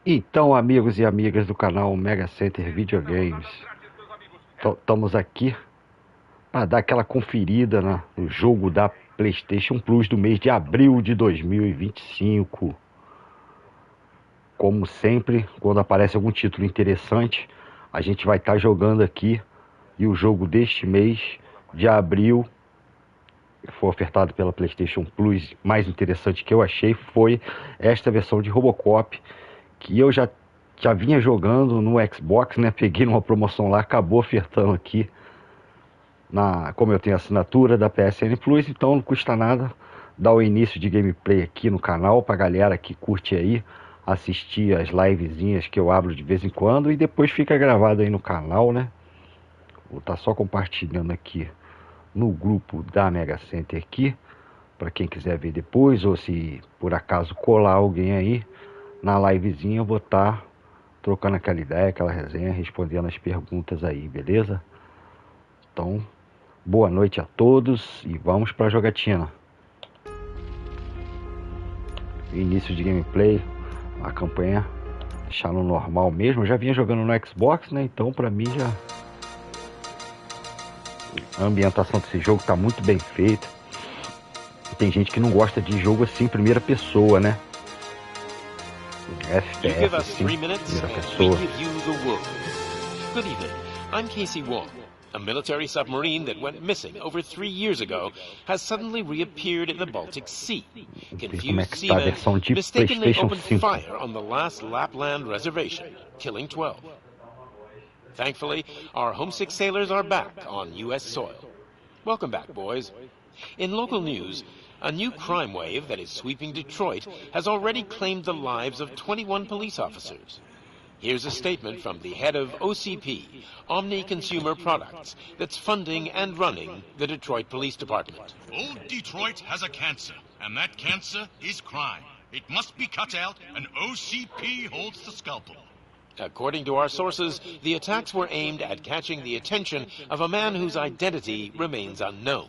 Então, amigos e amigas do canal Mega Center Videogames, estamos aqui para dar aquela conferida no jogo da PlayStation Plus do mês de abril de 2025. Como sempre, quando aparece algum título interessante, a gente vai estar jogando aqui. E o jogo deste mês de abril, que foi ofertado pela PlayStation Plus, mais interessante que eu achei foi esta versão de Robocop, que eu já vinha jogando no Xbox, né? Peguei numa promoção lá, acabou ofertando aqui. Como eu tenho assinatura da PSN Plus, então não custa nada dar o início de gameplay aqui no canal pra galera que curte aí assistir as livezinhas que eu abro de vez em quando e depois fica gravado aí no canal, né? Vou estar só compartilhando aqui no grupo da Mega Center aqui, para quem quiser ver depois, ou se por acaso colar alguém aí na livezinha, eu vou estar trocando aquela ideia, aquela resenha, respondendo as perguntas aí, beleza? Então, boa noite a todos e vamos para a jogatina. Início de gameplay, a campanha deixar no normal mesmo. Eu já vinha jogando no Xbox, né? Então, para mim já a ambientação desse jogo tá muito bem feita. Tem gente que não gosta de jogo assim, primeira pessoa, né? FPS assim, primeira pessoa. Good evening. I'm Casey Wong. A military submarine that went missing over 3 years ago has suddenly reappeared in the Baltic Sea. Confused seamen mistakenly opened fire on the last Lapland reservation, killing 12. Thankfully, our homesick sailors are back on U.S. soil. Welcome back, boys. In local news, a new crime wave that is sweeping Detroit has already claimed the lives of 21 police officers. Here's a statement from the head of OCP, Omni Consumer Products, that's funding and running the Detroit Police Department. Old Detroit has a cancer, and that cancer is crime. It must be cut out, and OCP holds the scalpel. According to our sources, the attacks were aimed at catching the attention of a man whose identity remains unknown.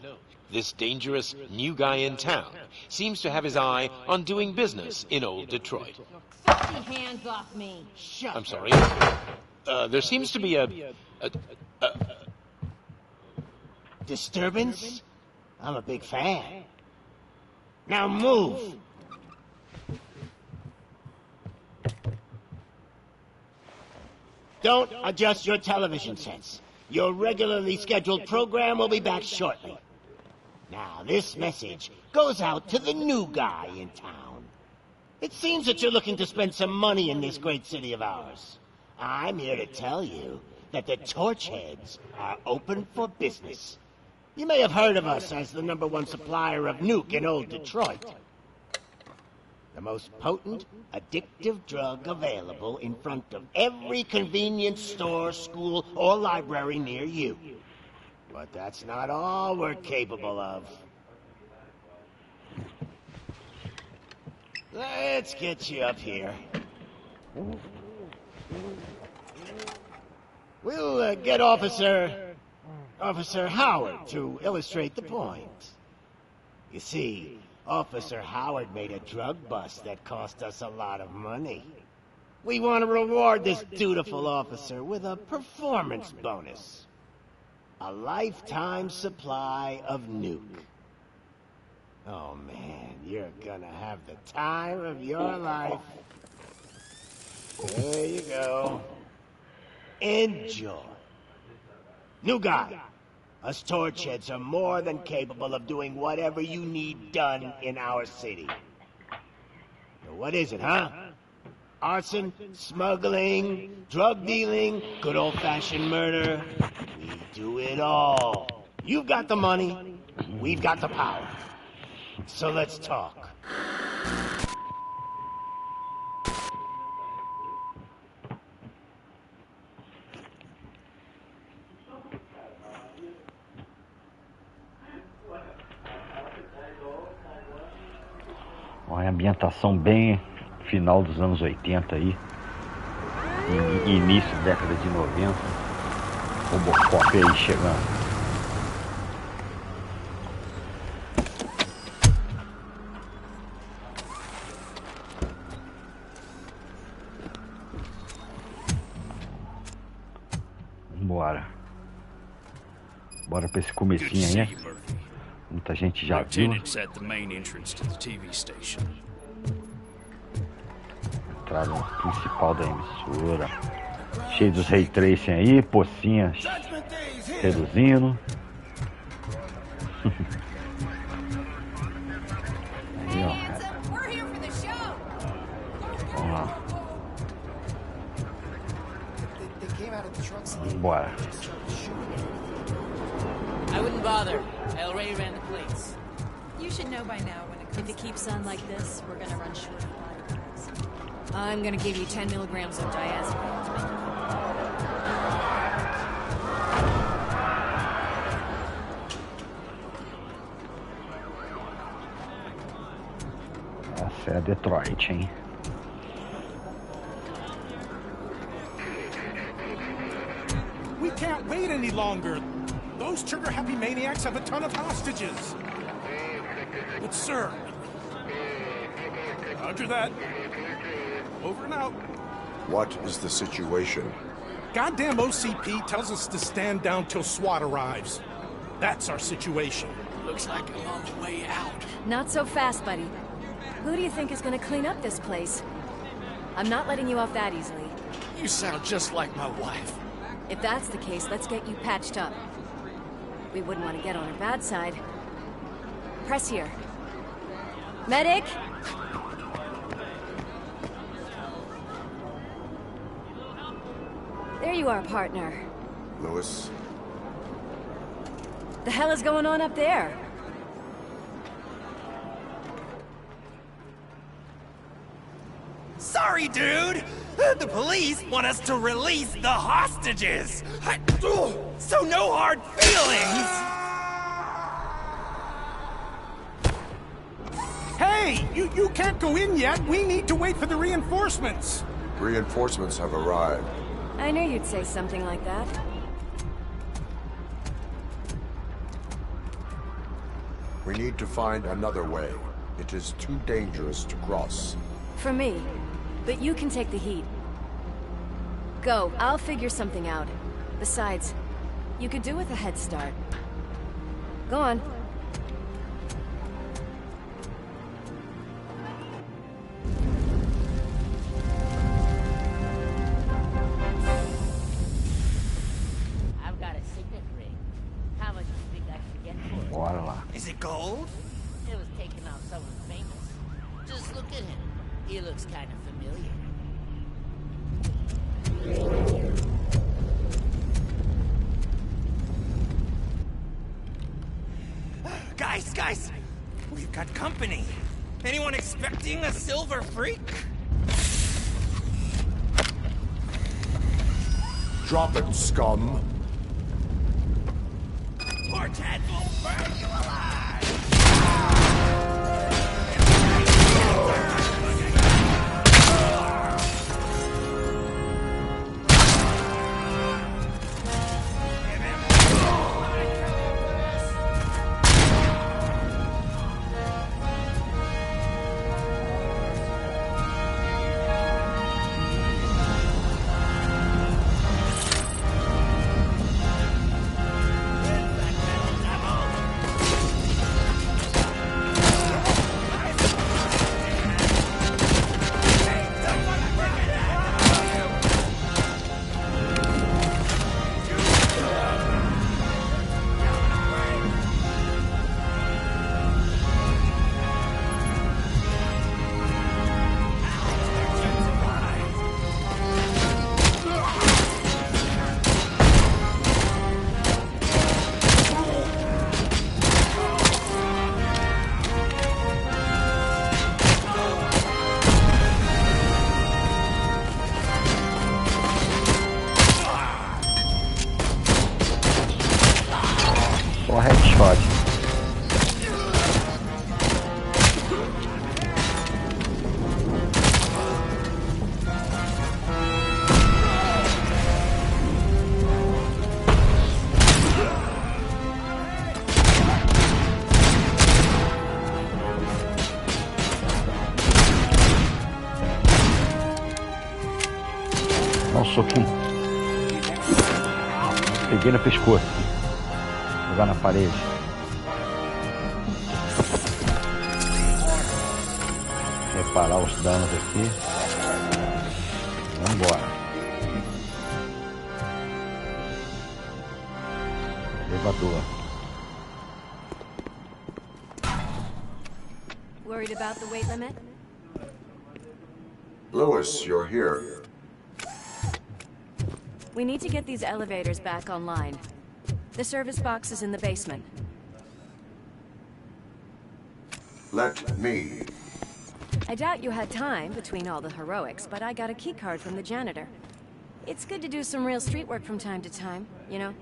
This dangerous new guy in town seems to have his eye on doing business in old Detroit. Hands off me. I'm sorry. There seems to be a disturbance? I'm a big fan. Now move! Don't adjust your television sets. Your regularly scheduled program will be back shortly. Now, this message goes out to the new guy in town. It seems that you're looking to spend some money in this great city of ours. I'm here to tell you that the Torchheads are open for business. You may have heard of us as the #1 supplier of nuke in old Detroit. The most potent, addictive drug available in front of every convenience store, school, or library near you. But that's not all we're capable of. Let's get you up here. We'll get Officer Howard to illustrate the point. You see, Officer Howard made a drug bust that cost us a lot of money. We want to reward this dutiful officer with a performance bonus. A lifetime supply of nuke. Oh man, you're gonna have the time of your life. There you go. Enjoy. New guy. Us Torchheads are more than capable of doing whatever you need done in our city. So what is it, huh? Arson, smuggling, drug dealing, good old-fashioned murder. We do it all. You've got the money, we've got the power. So let's talk. Uma ambientação bem final dos anos 80 aí. Início da década de 90. Robocop aí chegando. Bora pra esse comecinho aí. Muita gente já viu. Entrada principal da emissora. Cheio dos ray tracing aí, pocinhas reduzindo. Aí, ó. Vamos lá. Bora. I wouldn't bother. I already ran the plates. You should know by now when if it keeps on like this, we're gonna run short of biogas. I'm gonna give you 10 milligrams of diazepam. Essa é a Detroit, hein? We can't wait any longer. Those trigger-happy maniacs have a ton of hostages. But sir... Roger that. Over and out. What is the situation? Goddamn OCP tells us to stand down till SWAT arrives. That's our situation. Looks like I'm on the way out. Not so fast, buddy. Who do you think is gonna clean up this place? I'm not letting you off that easily. You sound just like my wife. If that's the case, let's get you patched up. We wouldn't want to get on her bad side. Press here. Medic! There you are, partner. Lewis? The hell is going on up there? Sorry, dude! The police want us to release the hostages! So no hard feelings! Hey! You can't go in yet! We need to wait for the reinforcements! Reinforcements have arrived. I knew you'd say something like that. We need to find another way. It is too dangerous to cross. For me. But you can take the heat. Go, I'll figure something out. Besides, you could do with a head start. Go on. I've got a signet ring. How much do you think I can get for it? Bora lá. Is it gold? It was taken off someone famous. Just look at him. He looks kind of familiar. Guys! We've got company. Anyone expecting a silver freak? Drop it, scum! Poor Ted will burn you alive! Só headshot. Dá um soquinho. Peguei no pescoço. Jogar na parede. Reparar os danos aqui. Vambora. Elevador. Worried about the weight limit? Lewis, you're here. We need to get these elevators back online. The service box is in the basement. Let me. I doubt you had time between all the heroics, but I got a keycard from the janitor. It's good to do some real street work from time to time, you know?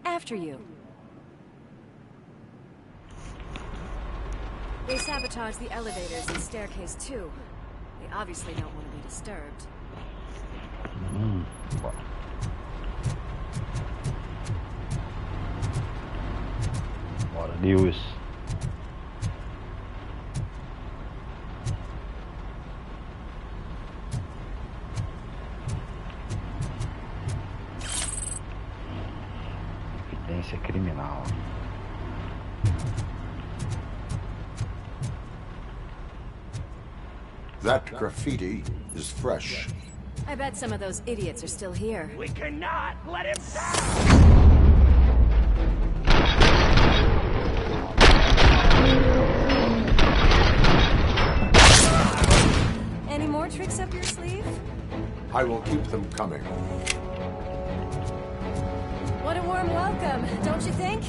After you. They sabotaged the elevators and staircase too. They obviously don't want to be disturbed. Bora, Lewis. Evidência criminal. That graffiti is fresh. I bet some of those idiots are still here. We cannot let him down! Any more tricks up your sleeve? I will keep them coming. What a warm welcome, don't you think?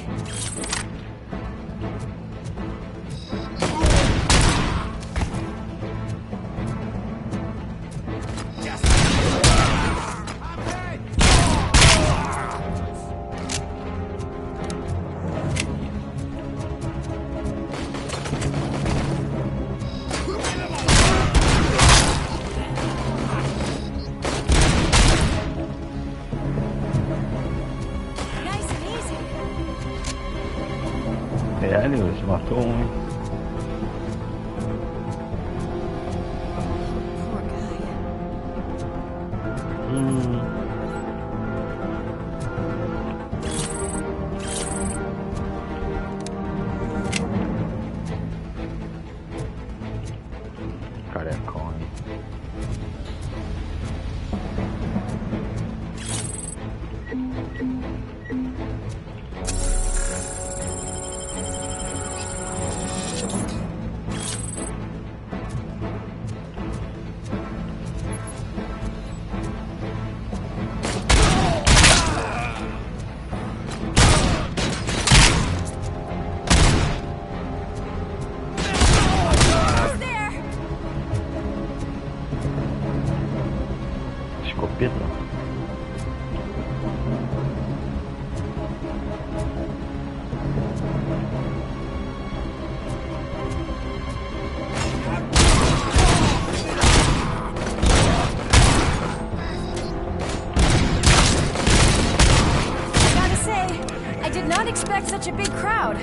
É, Lewis, matou um, hein? Poor guy. Carecão, hein? Escopeta. I gotta say, I did not expect such a big crowd.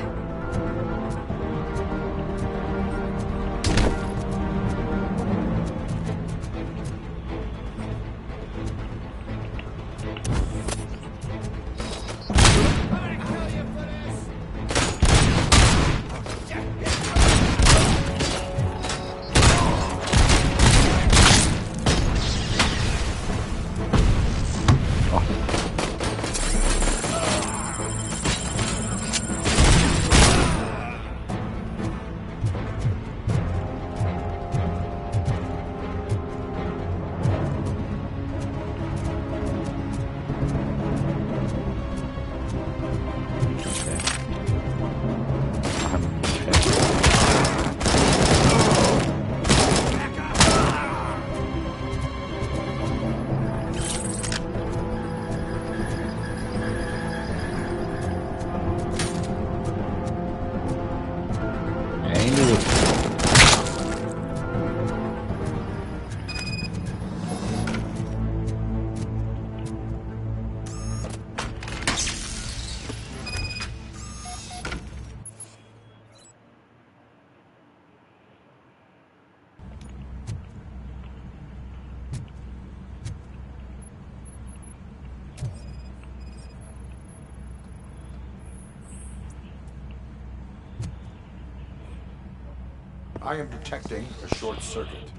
I am detecting a short circuit.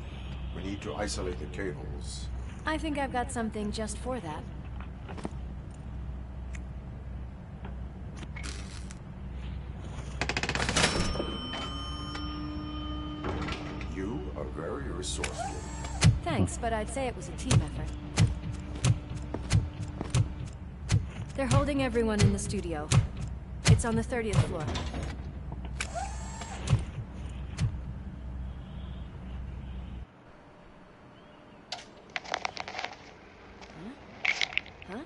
We need to isolate the cables. I think I've got something just for that. You are very resourceful. Thanks, but I'd say it was a team effort. They're holding everyone in the studio. It's on the 30th floor. Huh?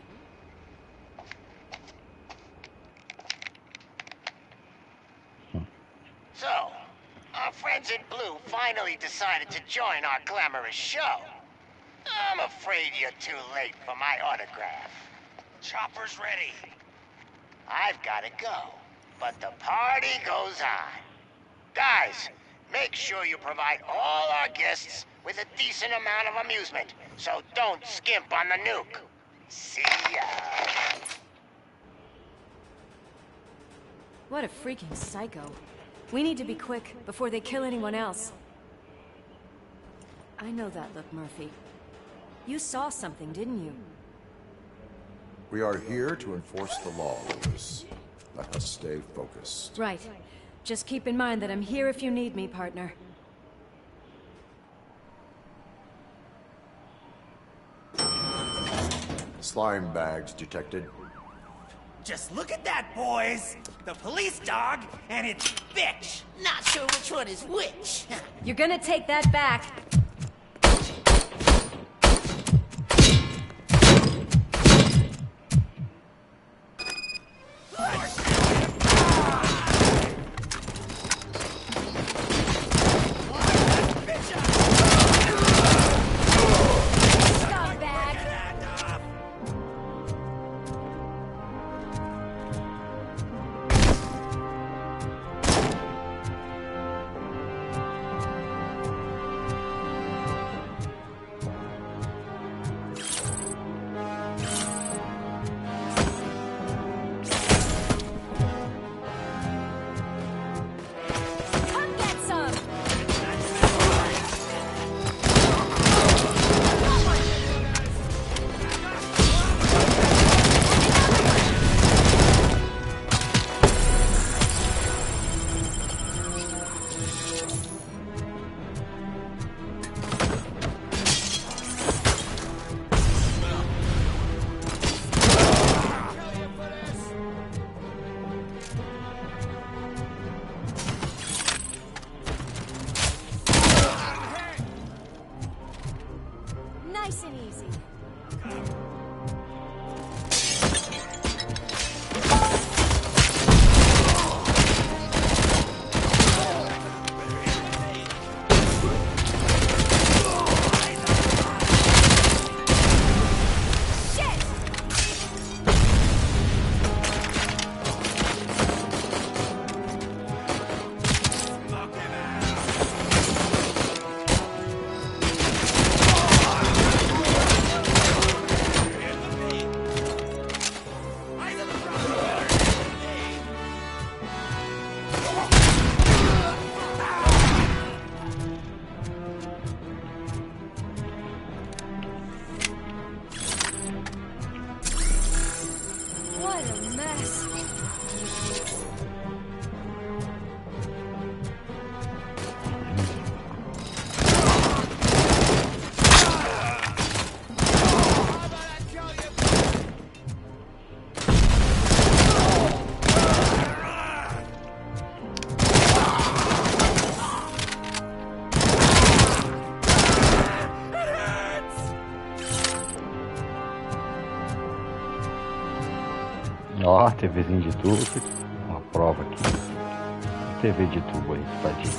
So, our friends in blue finally decided to join our glamorous show. I'm afraid you're too late for my autograph. Chopper's ready. I've got to go, but the party goes on. Guys, make sure you provide all our guests with a decent amount of amusement, so don't skimp on the nuke. See ya. What a freaking psycho. We need to be quick before they kill anyone else. I know that look, Murphy. You saw something, didn't you? We are here to enforce the law, Lucas. Let us stay focused. Right. Just keep in mind that I'm here if you need me, partner. Slime bags detected. Just look at that, boys! The police dog and its bitch! Not sure which one is which. You're gonna take that back. Nice and easy. Ó, TVzinho de tubo, uma prova aqui. TV de tubo aí, tadinho.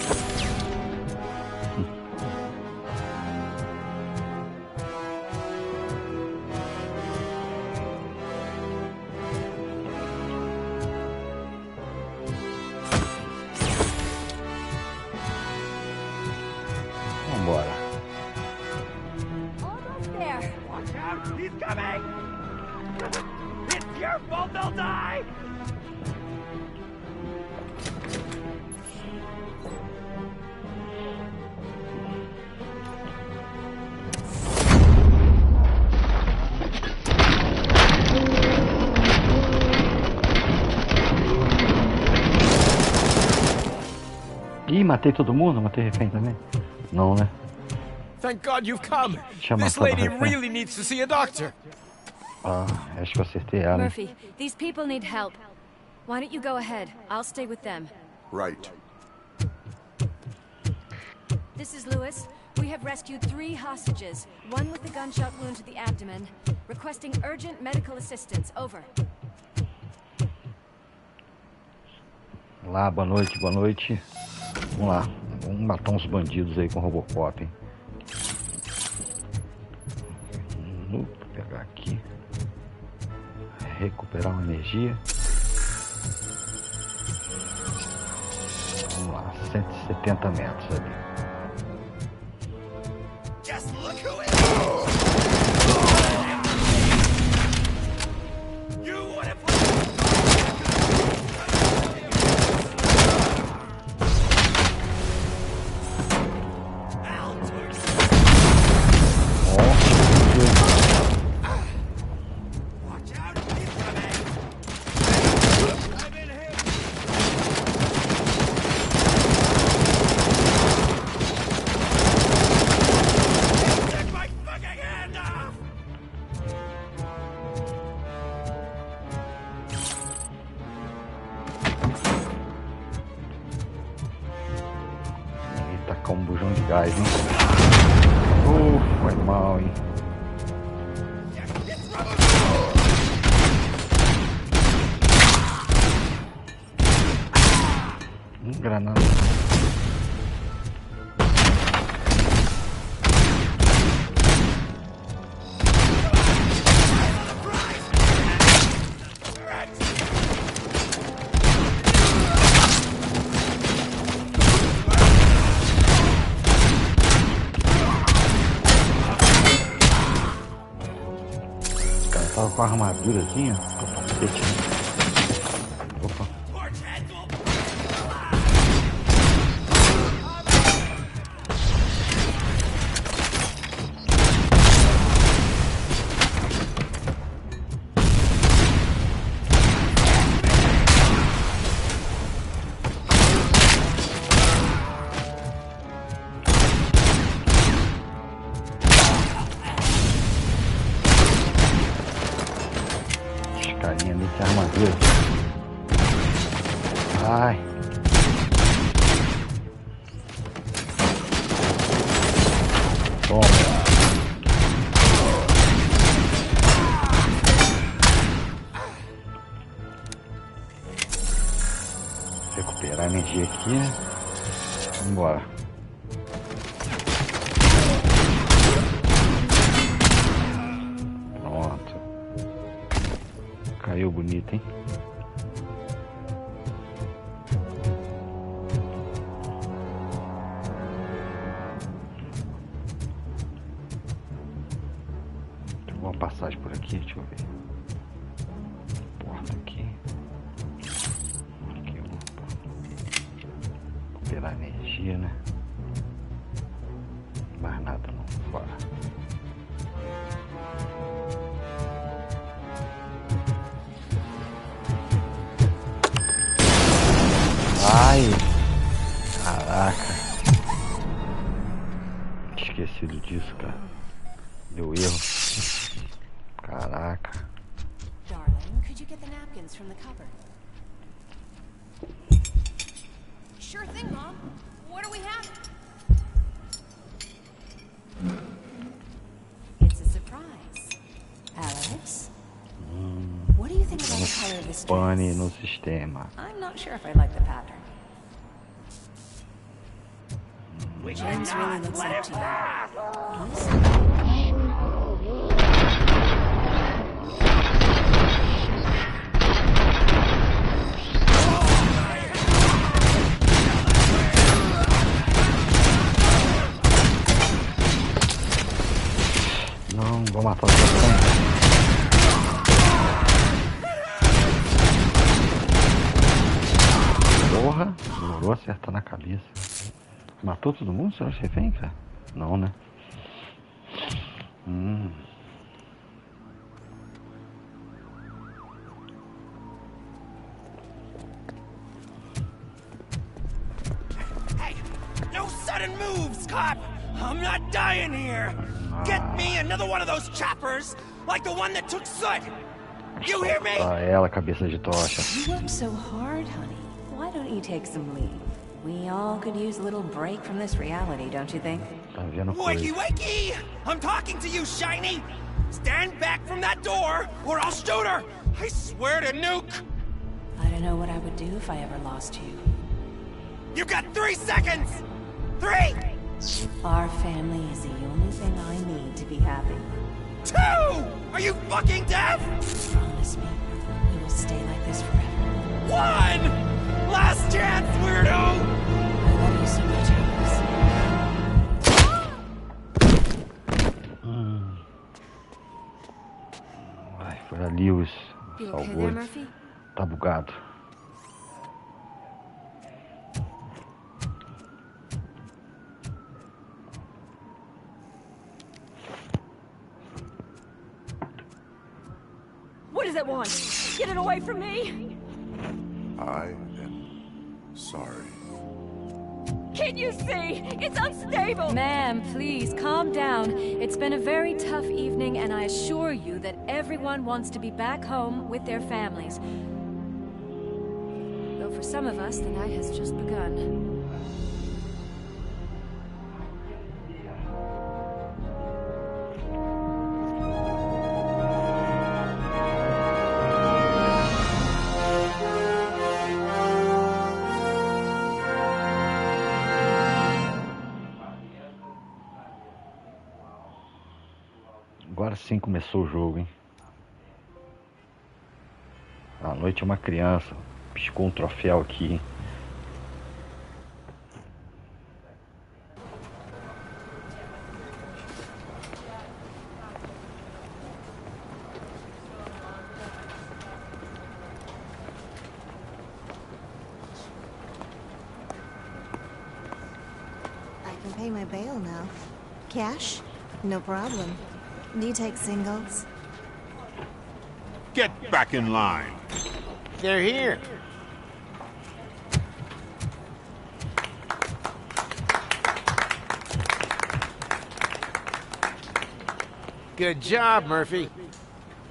Vambora. Almost there. Watch out! He's coming! It's your fault they'll die! Ih, matei todo mundo? Matei refém também? Não, né? Thank God you've come. Tinha This matado lady refém. really needs to see a doctor. Ah, acho que eu acertei ela. Murphy, these people need help. Why don't you go ahead? I'll stay with them. Right. This is Lewis. We have rescued 3 hostages, one with a gunshot wound to the abdomen, requesting urgent medical assistance. Over. Lá, boa noite, boa noite. Vamos lá, vamos matar uns bandidos aí com Robocop, hein? Vou pegar aqui. Recuperar uma energia. Vamos lá, 170 metros ali. Just look who it is. You would have tacar um bujão de gás, hein? Foi mal, hein? Granada. Tava com a armadurazinha, capacete, né? Opa. Carinha ali, que armadura. Ai. Toma. Recuperar a energia aqui. Vamos embora. Caiu bonito, hein? Tem uma passagem por aqui, deixa eu ver. Porta aqui. Aqui, opa. Recuperar energia, né? Mais nada não, fora. Ai, caraca, esquecido disso, cara. Deu erro. Caraca. Darling, could you get the napkins from the cupboard? Sure thing, Mom. What do we have? It's a surprise. Alex? What do you think about the color of this Pane dress? no sistema. I'm not sure if I like the pattern. James really looks up to you. Não, vou matar o cara. Porra, demorou a acertar na cabeça. Matou todo mundo, seu refém, cara? Não, né? Hey, sudden moves, cop! I'm not dying here! Get me another one of those choppers, like the one that took Soot! You hear me? Ela, cabeça de tocha. You work so hard, honey. Why don't you take some leave? We all could use a little break from this reality, don't you think? Tá vendo Wakey, coisa. wakey! I'm talking to you, Shiny! Stand back from that door, or I'll shoot her! I swear to nuke! I don't know what I would do if I ever lost you. You got 3 seconds! 3! Our family is the only thing I need to be happy. 2! Are you fucking deaf? Promise me, we will stay like this forever. 1! Last chance, weirdo! I love you so much, Alice. Ai, foi a Lewis. You okay Salvou. there, Murphy? Tá bugado. What does it want? Get it away from me! I am sorry. Can't you see? It's unstable! Ma'am, please, calm down. It's been a very tough evening, and I assure you that everyone wants to be back home with their families. Though for some of us, the night has just begun. Agora sim começou o jogo, hein? À noite uma criança piscou um troféu aqui, hein? I can pay my bail now. Cash? No problem. Do you take singles? Get back in line. They're here. Good job, Murphy.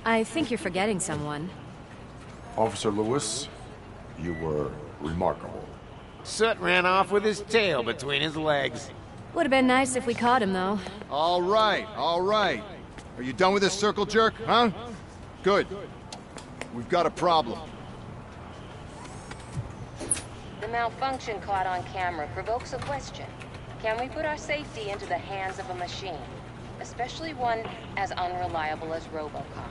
I think you're forgetting someone. Officer Lewis, you were remarkable. Soot ran off with his tail between his legs. Would have been nice if we caught him, though. All right, all right. Are you done with this circle jerk, huh? Good. We've got a problem. The malfunction caught on camera provokes a question. Can we put our safety into the hands of a machine? Especially one as unreliable as Robocop.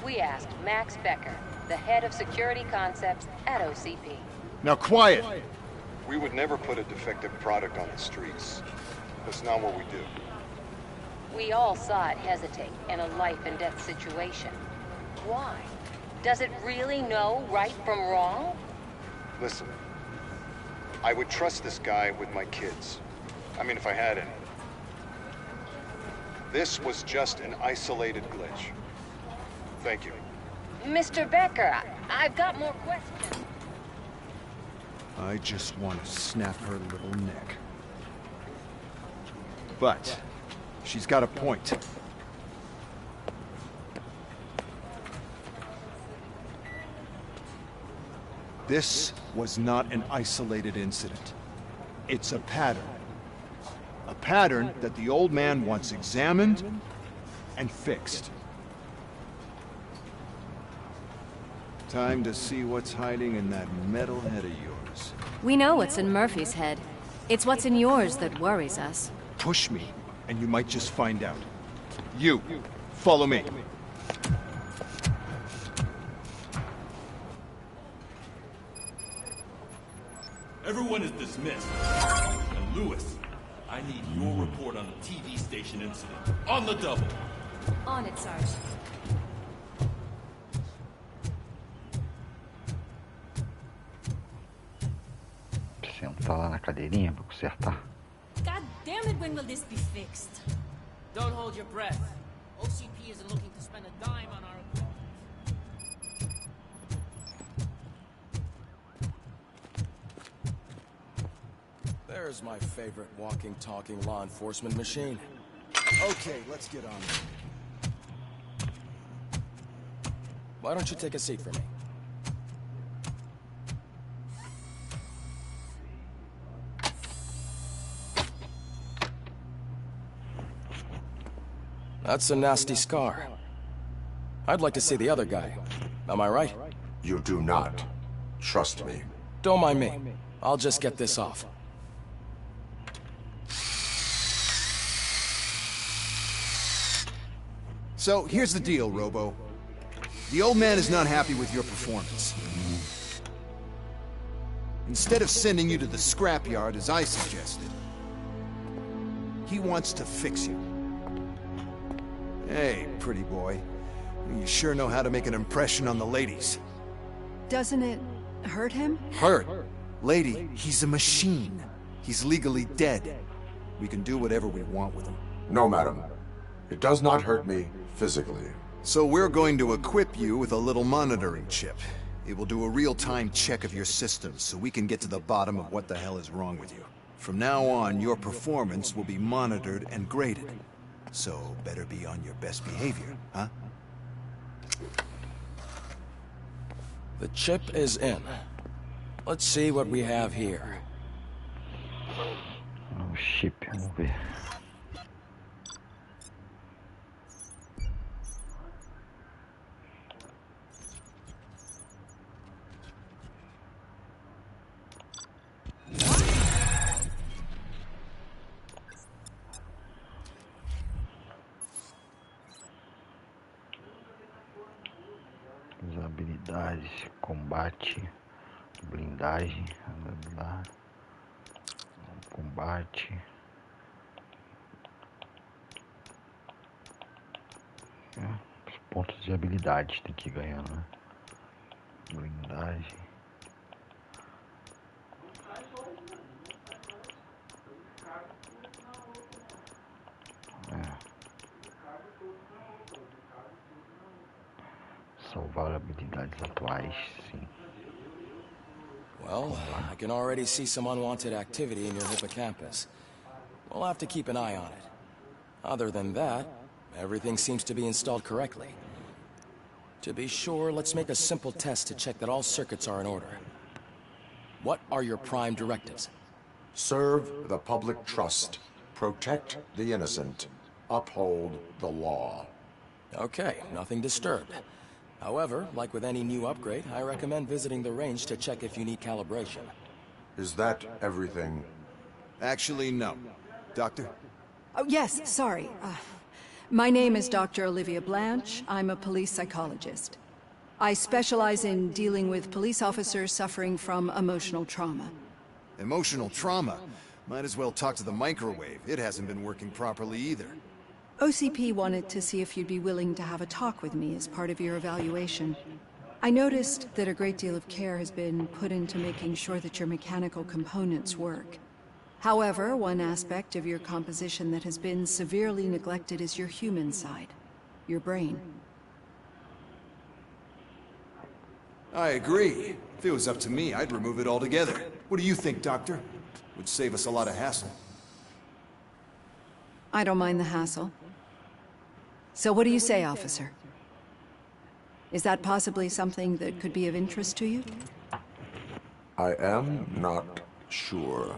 We asked Max Becker, the head of security concepts at OCP. Now quiet! We would never put a defective product on the streets. That's not what we do. We all saw it hesitate in a life-and-death situation. Why? Does it really know right from wrong? Listen, I would trust this guy with my kids. I mean, if I had any. This was just an isolated glitch. Thank you. Mr. Becker, I've got more questions. I just want to snap her little neck. But she's got a point. This was not an isolated incident. It's a pattern. A pattern that the old man wants examined and fixed. Time to see what's hiding in that metal head of yours. We know what's in Murphy's head. It's what's in yours that worries us. Push me, and you might just find out. You, follow me. Everyone is dismissed. And Lewis, I need your report on the TV station incident. On the double. On it, Sarge. Sentar lá na cadeirinha pra consertar. God damn it, when will this be fixed? Don't hold your breath. OCP isn't looking to spend a dime on our equipment. There There's my favorite walking, talking law enforcement machine. Okay, let's get on it. Why don't you take a seat for me? That's a nasty scar. I'd like to see the other guy. Am I right? You do not. Trust me. Don't mind me. I'll just get this off. So, here's the deal, Robo. The old man is not happy with your performance. Instead of sending you to the scrapyard as I suggested, he wants to fix you. Hey, pretty boy. You sure know how to make an impression on the ladies. Doesn't it hurt him? Hurt? Lady, he's a machine. He's legally dead. We can do whatever we want with him. No, madam. It does not hurt me physically. So we're going to equip you with a little monitoring chip. It will do a real-time check of your systems so we can get to the bottom of what the hell is wrong with you. From now on, your performance will be monitored and graded. So better be on your best behavior, huh? The chip is in. Let's see what we have here. Oh, chip, vamos ver. As habilidades, combate, blindagem, combate, os pontos de habilidade tem que ir ganhando, né? Blindagem. Salvar habilidades atuais, sim. Well, I can already see some unwanted activity in your hippocampus. We'll have to keep an eye on it. Other than that, everything seems to be installed correctly. To be sure, let's make a simple test to check that all circuits are in order. What are your prime directives? Serve the public trust. Protect the innocent. Uphold the law. Okay, nothing disturbed. However, like with any new upgrade, I recommend visiting the range to check if you need calibration. Is that everything? Actually, no. Doctor? Oh, yes, sorry. My name is Dr. Olivia Blanche. I'm a police psychologist. I specialize in dealing with police officers suffering from emotional trauma. Emotional trauma? Might as well talk to the microwave. It hasn't been working properly either. OCP wanted to see if you'd be willing to have a talk with me as part of your evaluation. I noticed that a great deal of care has been put into making sure that your mechanical components work. However, one aspect of your composition that has been severely neglected is your human side, your brain. I agree. If it was up to me, I'd remove it altogether. What do you think, Doctor? Would save us a lot of hassle. I don't mind the hassle. So what do you say, officer? Is that possibly something that could be of interest to you? I am not sure.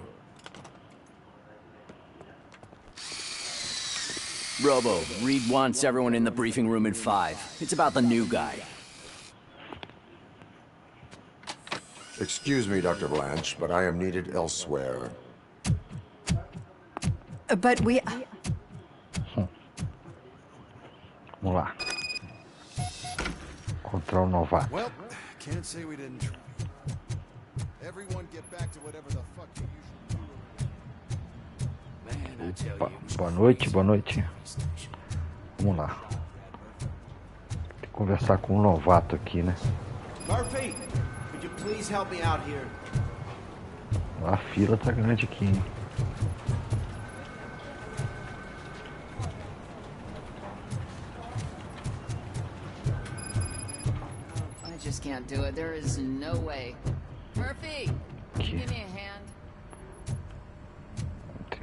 Robo, Reed wants everyone in the briefing room in 5. It's about the new guy. Excuse me, Dr. Blanche, but I am needed elsewhere. But we... Vamos lá. Encontrar o novato. Well, can't say we didn't try. Everyone get back to whatever the fuck you usually do. Opa, boa noite, boa noite. Vamos lá. Tem que conversar com um novato aqui, né? Murphy, could you please help me out here? A fila tá grande aqui, hein? I just can't do it. There is no way. Murphy, can you give me a hand?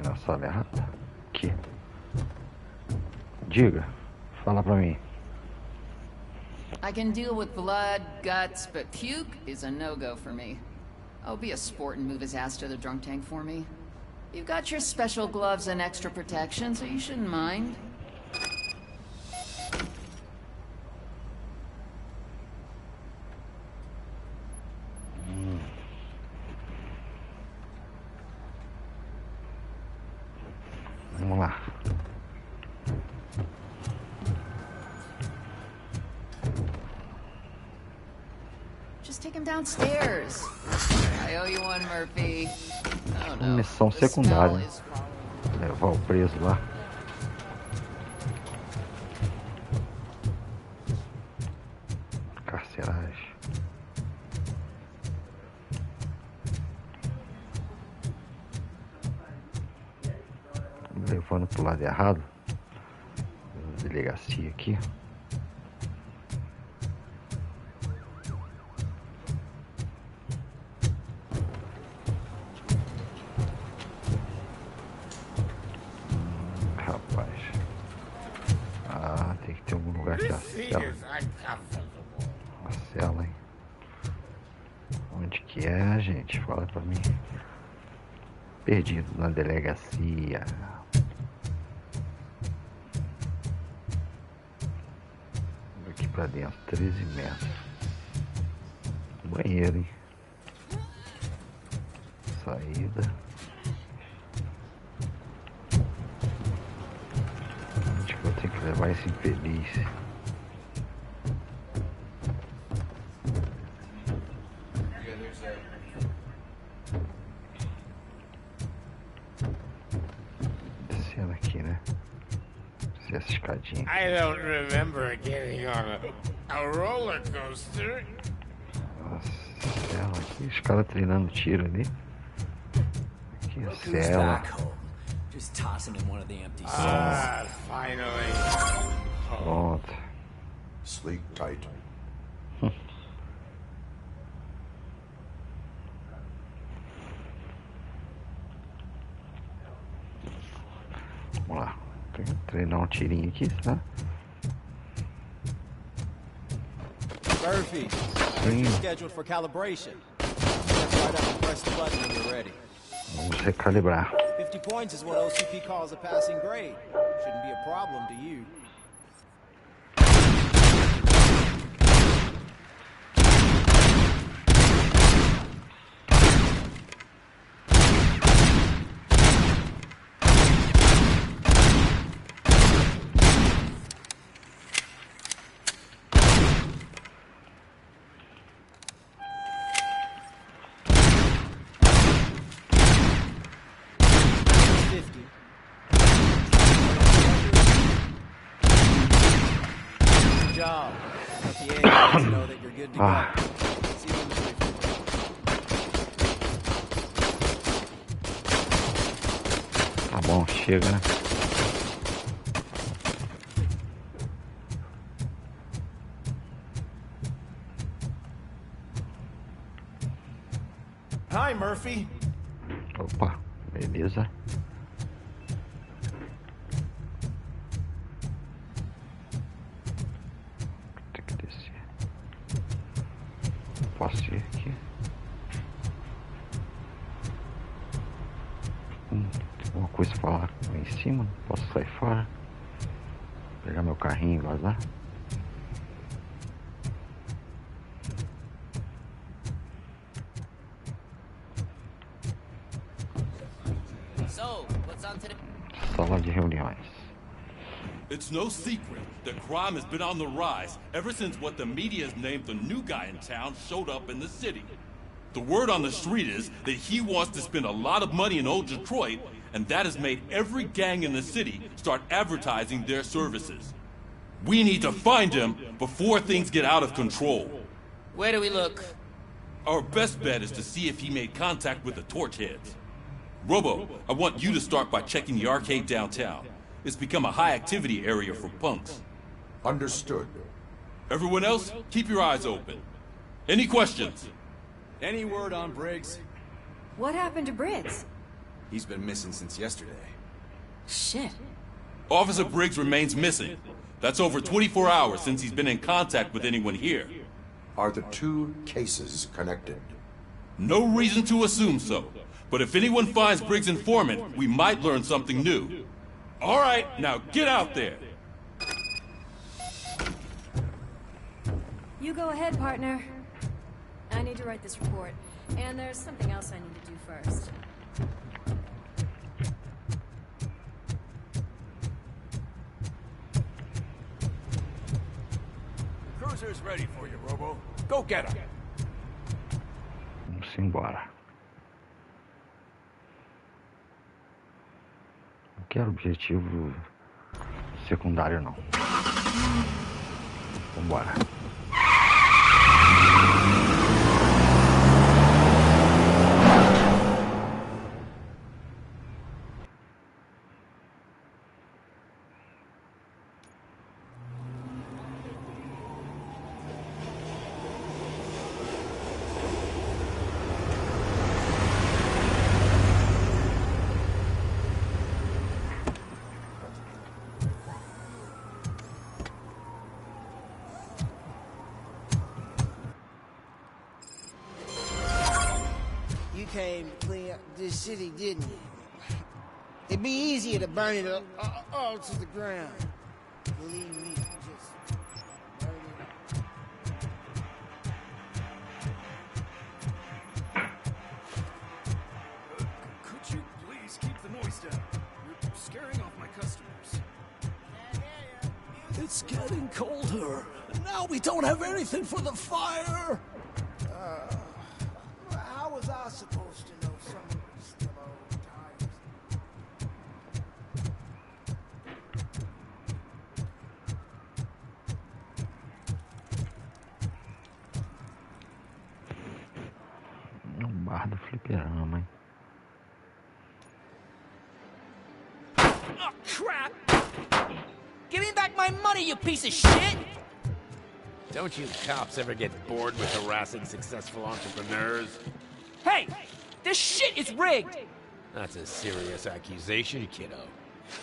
Na sala errada. Aqui. Diga. Fala pra mim. I can deal with blood, guts, but puke is a no-go for me. Oh, be a sport and move his ass to the drunk tank for me. You've got your special gloves and extra protection, so you shouldn't mind. Vamos lá. Just take him downstairs. I owe you one, Murphy. Oh, no. Missão secundária. Levar o preso lá. Carceragem. Levando pro lado errado. Delegacia aqui. Rapaz. Ah, tem que ter algum lugar que acela. A cela, hein? Onde que é, gente? Fala pra mim. Perdido na delegacia. Aqui pra dentro, 13 metros. Banheiro, hein? Saída. Onde que eu tenho que levar esse infeliz? Descendo aqui, né? Descer essa escadinha. I don't remember getting on a roller coaster. Nossa, cela aqui, os caras treinando tiro ali. Aqui a cela. Just toss him in one of the empty cells. Ah, finally. Pronto. Sleep tight. Vamos lá. Tem que treinar um tirinho aqui, tá? Murphy, you're scheduled for calibration. Step right up and press the button when you're ready. Vamos recalibrar. 50 points is what OCP calls a passing grade. Shouldn't be a problem to you. Ah. Tá bom, chega, né? Hi, Murphy. Opa, beleza. Tem que descer. Posso ir aqui? Tem alguma coisa pra falar lá em cima? Não posso sair fora? Pegar meu carrinho e vazar? Sala de reuniões. It's no secret that crime has been on the rise ever since what the media has named the new guy in town showed up in the city. The word on the street is that he wants to spend a lot of money in old Detroit, and that has made every gang in the city start advertising their services. We need to find him before things get out of control. Where do we look? Our best bet is to see if he made contact with the torch heads. Robo, I want you to start by checking the arcade downtown. It's become a high-activity area for punks. Understood. Everyone else, keep your eyes open. Any questions? Any word on Briggs? What happened to Briggs? He's been missing since yesterday. Shit. Officer Briggs remains missing. That's over 24 hours since he's been in contact with anyone here. Are the two cases connected? No reason to assume so. But if anyone finds Briggs' informant, we might learn something new. All right, now get out there. You go ahead, partner. I need to write this report. And there's something else I need to do first. Cruiser's ready for you, Robo. Go get him. Vamos embora. Não quero objetivo secundário, não. Vambora. You came to clean up this city, didn't you? It'd be easier to burn it all to the ground. Believe me, just burn it up. Could you please keep the noise down? You're scaring off my customers. It's getting colder. And now we don't have anything for the fire. How was I supposed to know some of these old tires? No bar do fliperama, hein? Oh, crap! Give me back my money, you piece of shit! Don't you cops ever get bored with harassing successful entrepreneurs? Hey! This shit is rigged! That's a serious accusation, kiddo.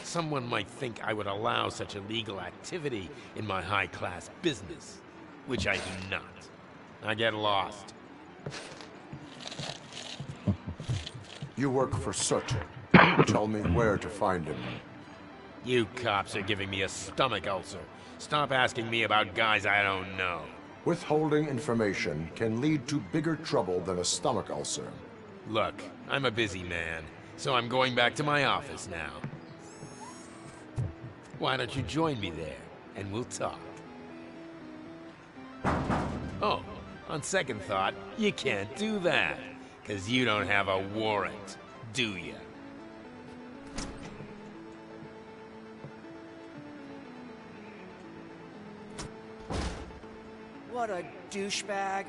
Someone might think I would allow such illegal activity in my high-class business, which I do not. I get lost. You work for Searcher. Tell me where to find him. You cops are giving me a stomach ulcer. Stop asking me about guys I don't know. Withholding information can lead to bigger trouble than a stomach ulcer. Look, I'm a busy man, so I'm going back to my office now. Why don't you join me there, and we'll talk. Oh, on second thought, you can't do that, because you don't have a warrant, do you? What a douchebag.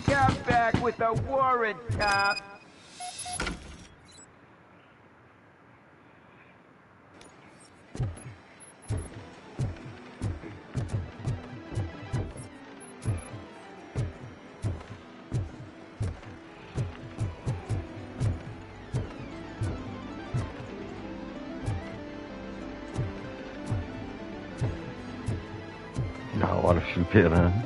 Get back with a warrant, cop! Da hora, fliperama.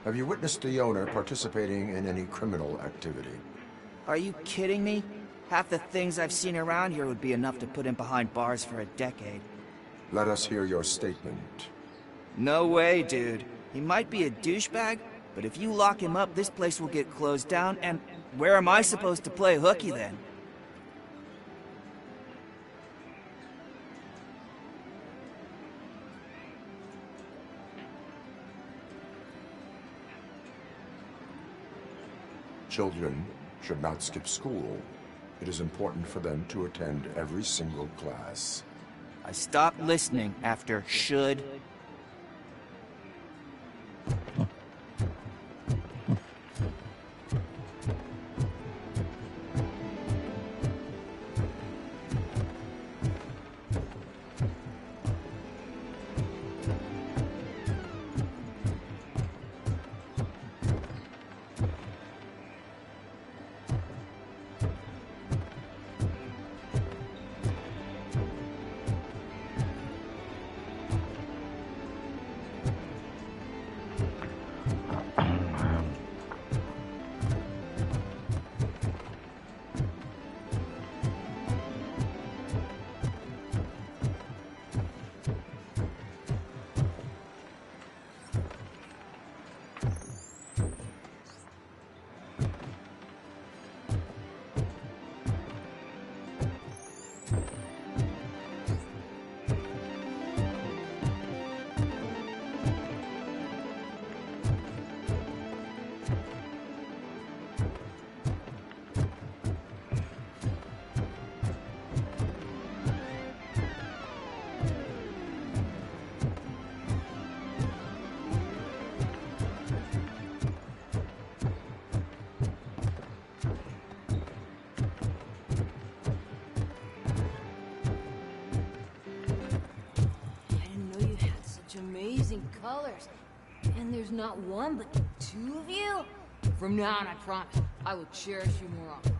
Have you witnessed the owner participating in any criminal activity? Are you kidding me? Half the things I've seen around here would be enough to put him behind bars for a decade. Let us hear your statement. No way, dude. He might be a douchebag, but if you lock him up, this place will get closed down, and where am I supposed to play hooky then? Children should not skip school. It is important for them to attend every single class. I stopped listening after should. Amazing colors. And there's not one, but two of you? From now on, I promise, I will cherish you more often.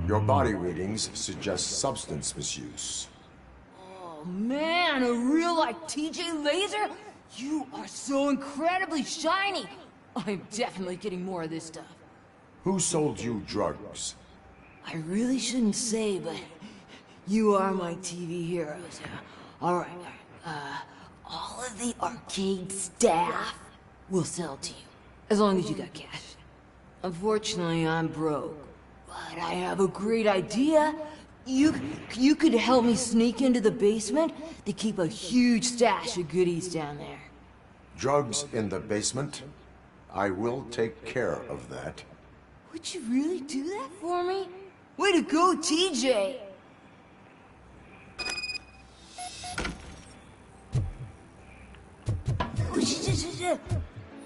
Your body readings suggest substance misuse. Oh man, a real like TJ Laser? You are so incredibly shiny! I'm definitely getting more of this stuff. Who sold you drugs? I really shouldn't say, but you are my TV heroes. Alright, all of the arcade staff will sell to you, as long as you got cash. Unfortunately, I'm broke, but I have a great idea. You could help me sneak into the basement. They keep a huge stash of goodies down there. Drugs in the basement? I will take care of that. Would you really do that for me? Way to go, TJ!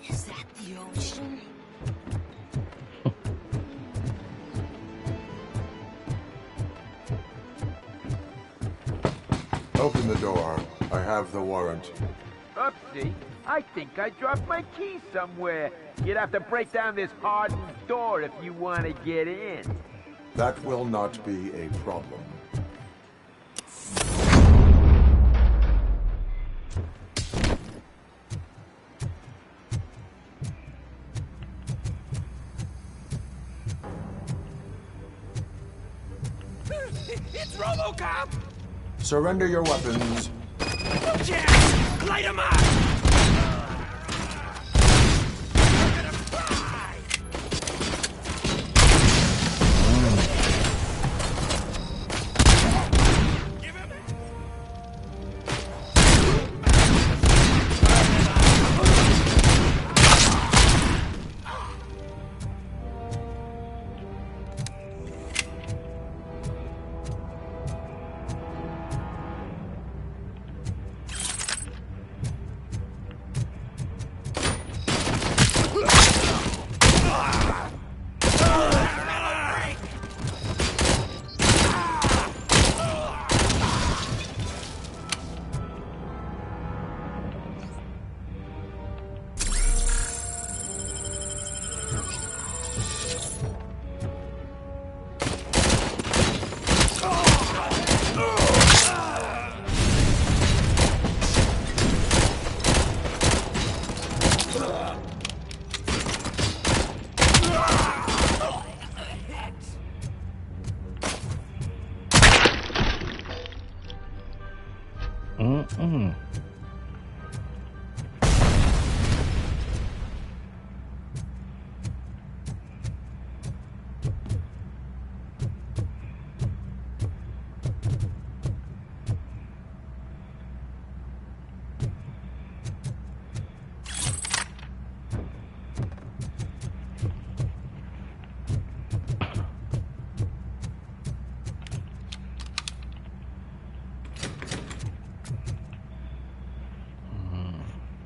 Is that the ocean? Open the door. I have the warrant. Oopsie. I think I dropped my key somewhere. You'd have to break down this hardened door if you want to get in. That will not be a problem. It's Robocop! Surrender your weapons. No chance! Light him up!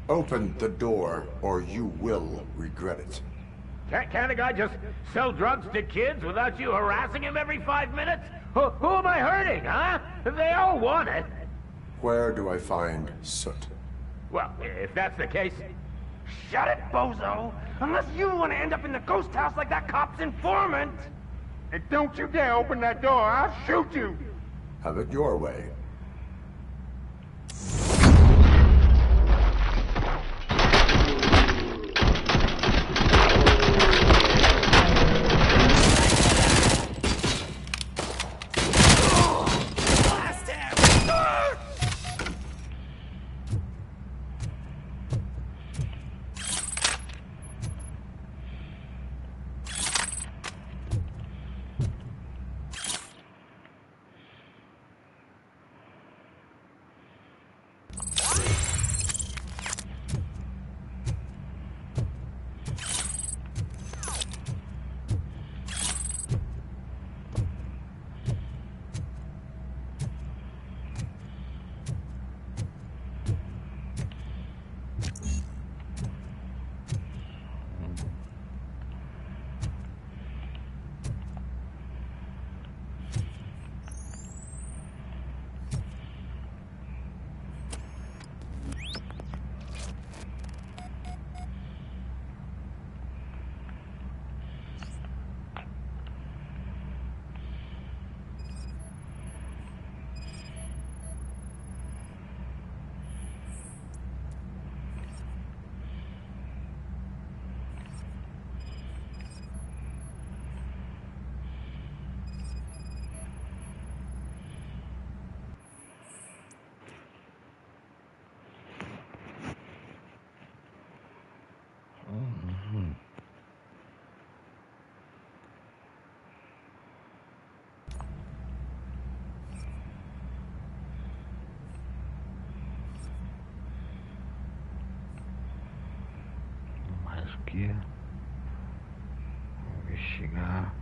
Open the door, or you will regret it. Can't a guy just sell drugs to kids without you harassing him every 5 minutes? Who am I hurting, huh? They all want it. Where do I find Soot? Well, if that's the case... Shut it, bozo! Unless you want to end up in the ghost house like that cop's informant! And don't you dare open that door, I'll shoot you! Have it your way. aqui. Vou investigar.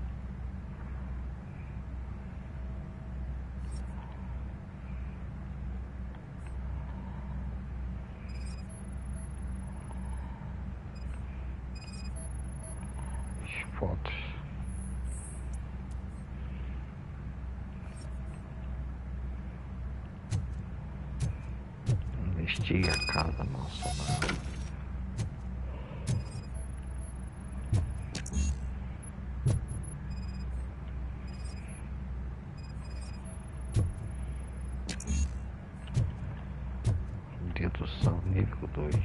As fotos. Investigue a casa mal assombrada. Dedução nível 2.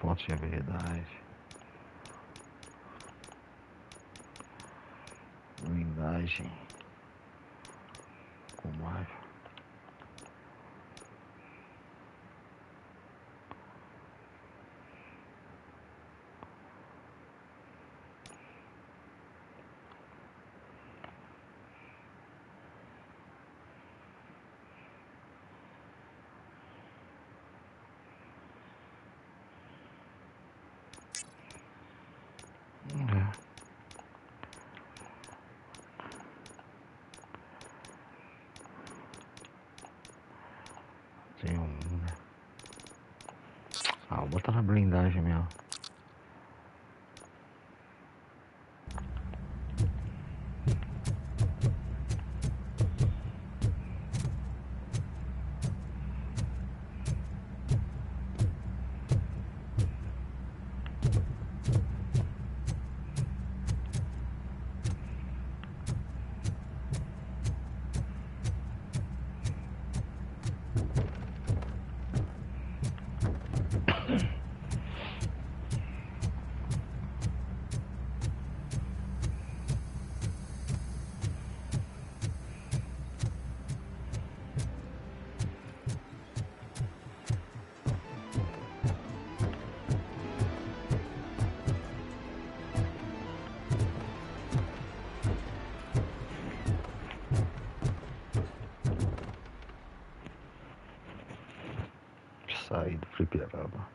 Pontos de habilidade. Blindagem. Como é? Tem um, né? Ah, vou botar na blindagem mesmo. Sair do fliperama.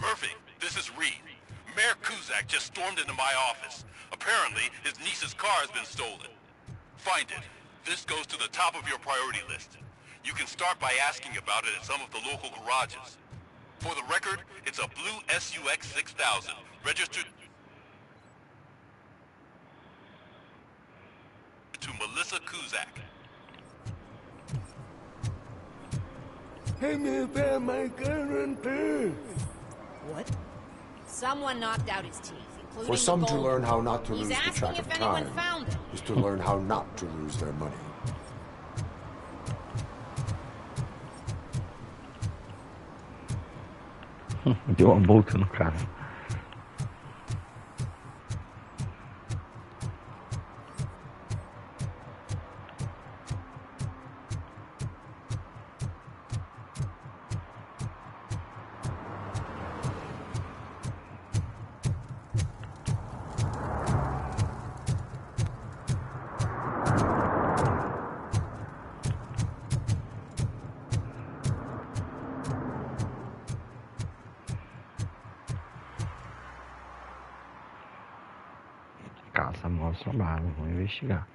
Murphy, this is Reed. Mayor Kuzak just stormed into my office. Apparently, his niece's car has been stolen. Find it. This goes to the top of your priority list. You can start by asking about it at some of the local garages. For the record, it's a blue SUX 6000, registered to Melissa Kuzak. What? Someone knocked out his teeth, including For some the to gold learn how one. not to He's lose the asking track if of anyone time found it. is to learn how not to lose their money. Deu a boca no cara. Casa mal assombrada, vou investigar.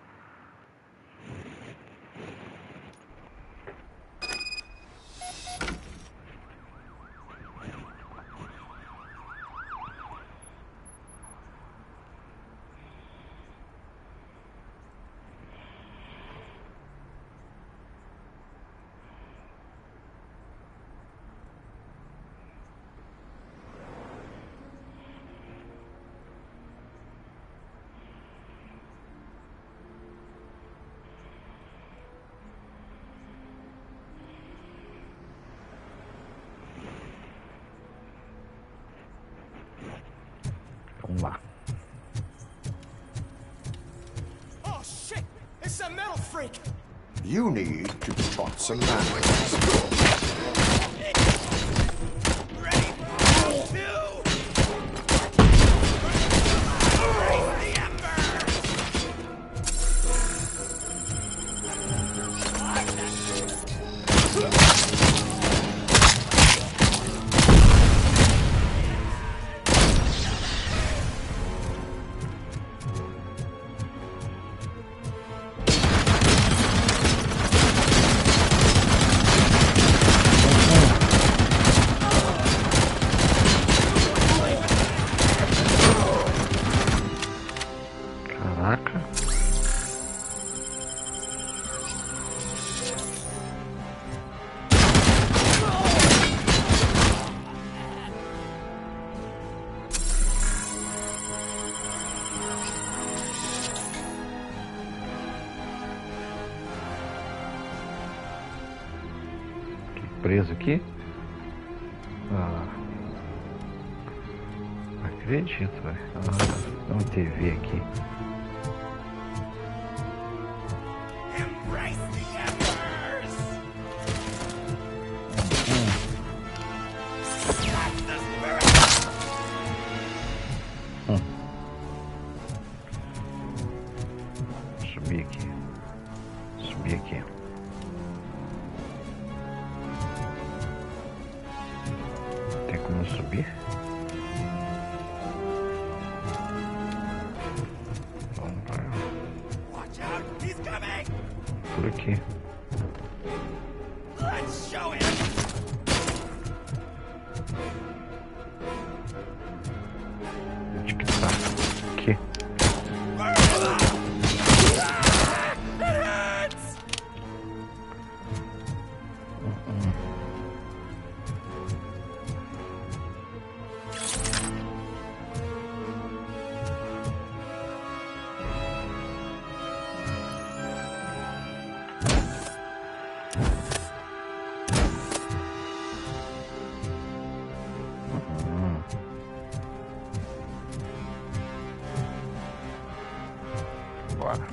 Vamos lá. Oh shit! It's a metal freak! You need to be taught some manners. Preso aqui? Acredito, velho. Dá uma TV aqui. Subir aqui. Subir aqui. Tem como subir? Vamos para por aqui. Onde que tá? Aqui. Bora.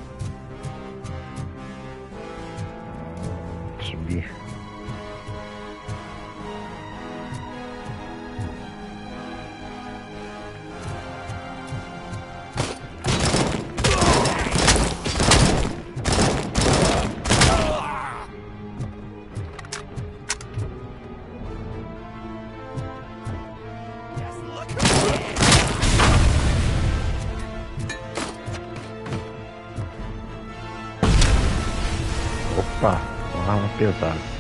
Subir. Opa, uma arma pesada.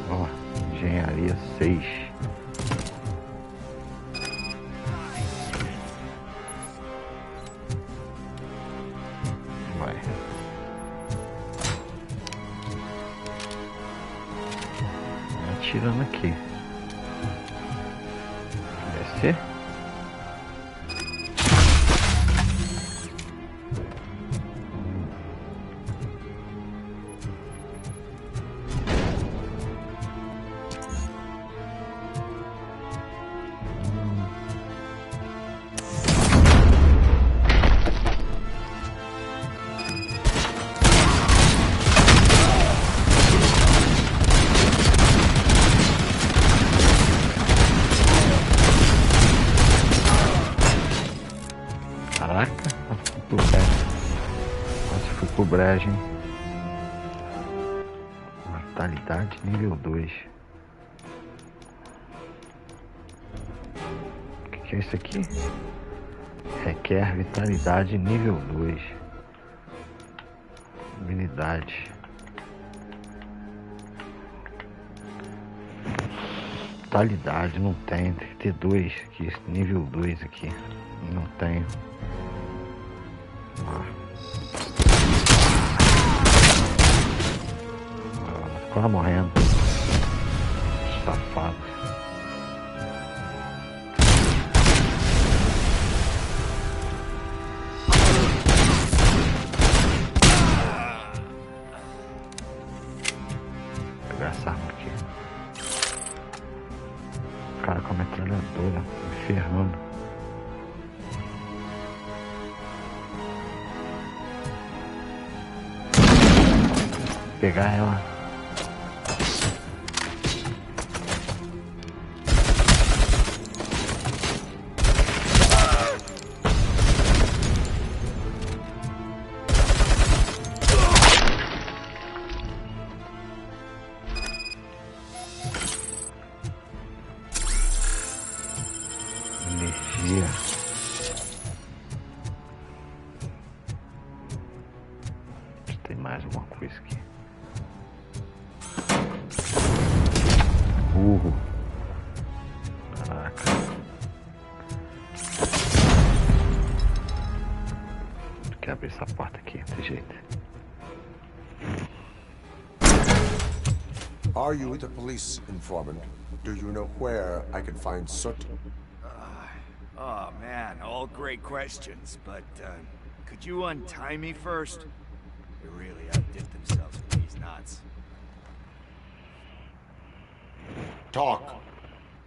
Ó, engenharia 6. Vai. Atirando aqui. Descer. breja, hein? Mortalidade nível 2. O que é isso aqui? Requer vitalidade nível 2. Habilidade. Vitalidade não tem que ter 2 aqui, nível 2 aqui. Não tenho. Quase morrendo. Safado. Vou pegar essa arma aqui. O cara com a metralhadora me ferrando. Pegar ela. Energia. Tem mais alguma coisa aqui. Burro. Caraca. Tem que abrir essa porta aqui, desse jeito. Are you the police informant? Do you know where I can find Soot? Oh man, all great questions, but could you untie me first? They really outdid themselves with these knots. Talk.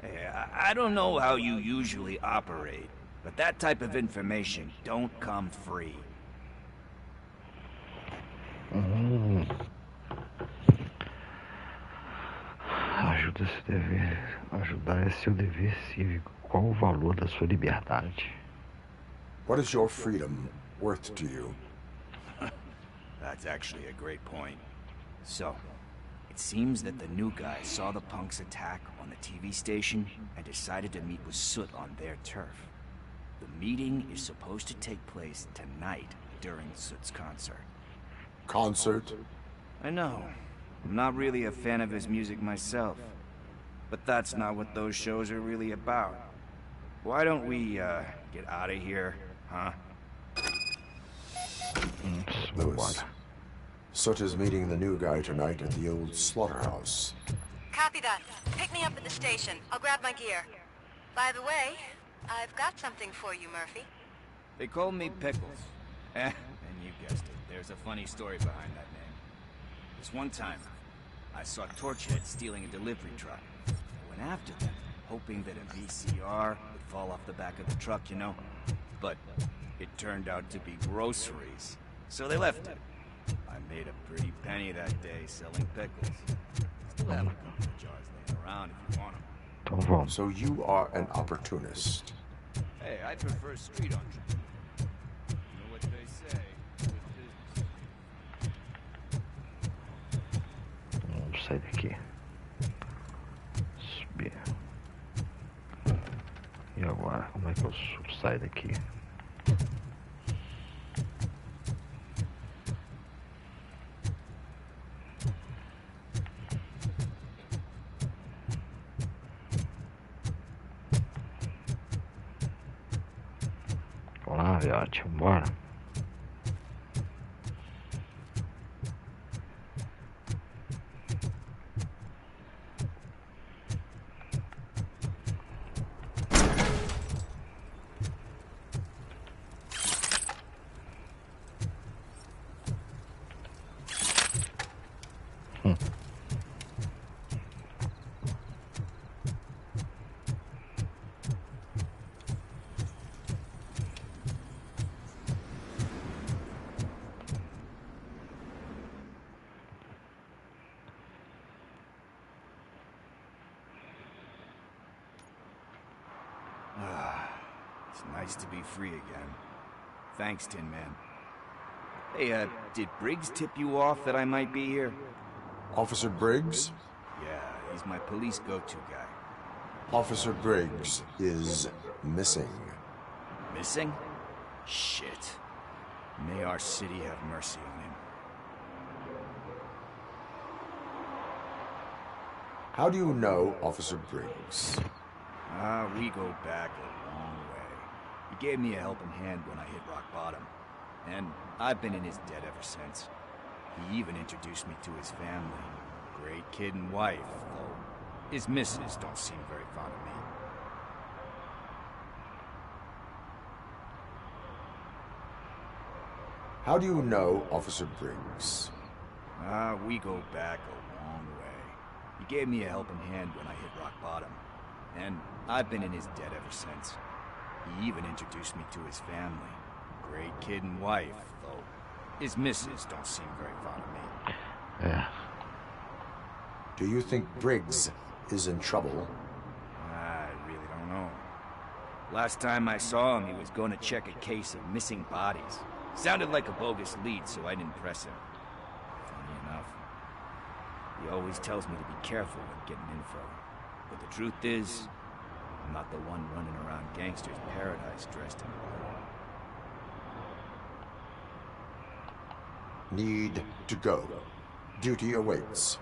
Hey, I don't know how you usually operate, but that type of information don't come free. Ajudar é seu dever cívico. Qual o valor da sua liberdade? What is your freedom worth to you? That's actually a great point. So, it seems that the new guy saw the punks attack on the TV station and decided to meet with Soot on their turf. The meeting is supposed to take place tonight during Soot's concert. Concert? I know. I'm not really a fan of his music myself. But that's not what those shows are really about. Why don't we, get out of here, huh? Lewis. Soot is meeting the new guy tonight at the old slaughterhouse. Copy that. Pick me up at the station. I'll grab my gear. By the way, I've got something for you, Murphy. They call me Pickles. And you guessed it. There's a funny story behind that name. This one time, I saw Torchhead stealing a delivery truck. I went after them, hoping that a VCR would fall off the back of the truck, you know? But it turned out to be groceries, so they left it. I made a pretty penny that day selling pickles. Still have a couple of jars laying around if you want them. So you are an opportunist. Hey, I prefer street entrepreneurs. You know what they say, good business. Vamos sair daqui. Subir. E agora, como é que eu saio daqui? Vamos lá, Viote, vambora. It's nice to be free again. Thanks, Tin Man. Hey, did Briggs tip you off that I might be here? Officer Briggs? Yeah, he's my police go-to guy. Officer Briggs is missing. Missing? Shit. May our city have mercy on him. How do you know Officer Briggs? We go back a long way. He gave me a helping hand when I hit rock bottom. And I've been in his debt ever since. He even introduced me to his family. Great kid and wife, though his missus don't seem very fond of me. How do you know Officer Briggs? We go back a long way. He gave me a helping hand when I hit rock bottom. And I've been in his debt ever since. He even introduced me to his family. Great kid and wife, though his missus don't seem very fond of me. Yeah. Do you think Briggs is in trouble? I really don't know. Last time I saw him, he was going to check a case of missing bodies. Sounded like a bogus lead, so I didn't press him. Funny enough. He always tells me to be careful when getting info. But the truth is, I'm not the one running around gangster's paradise dressed in blue. Need to go. Duty awaits.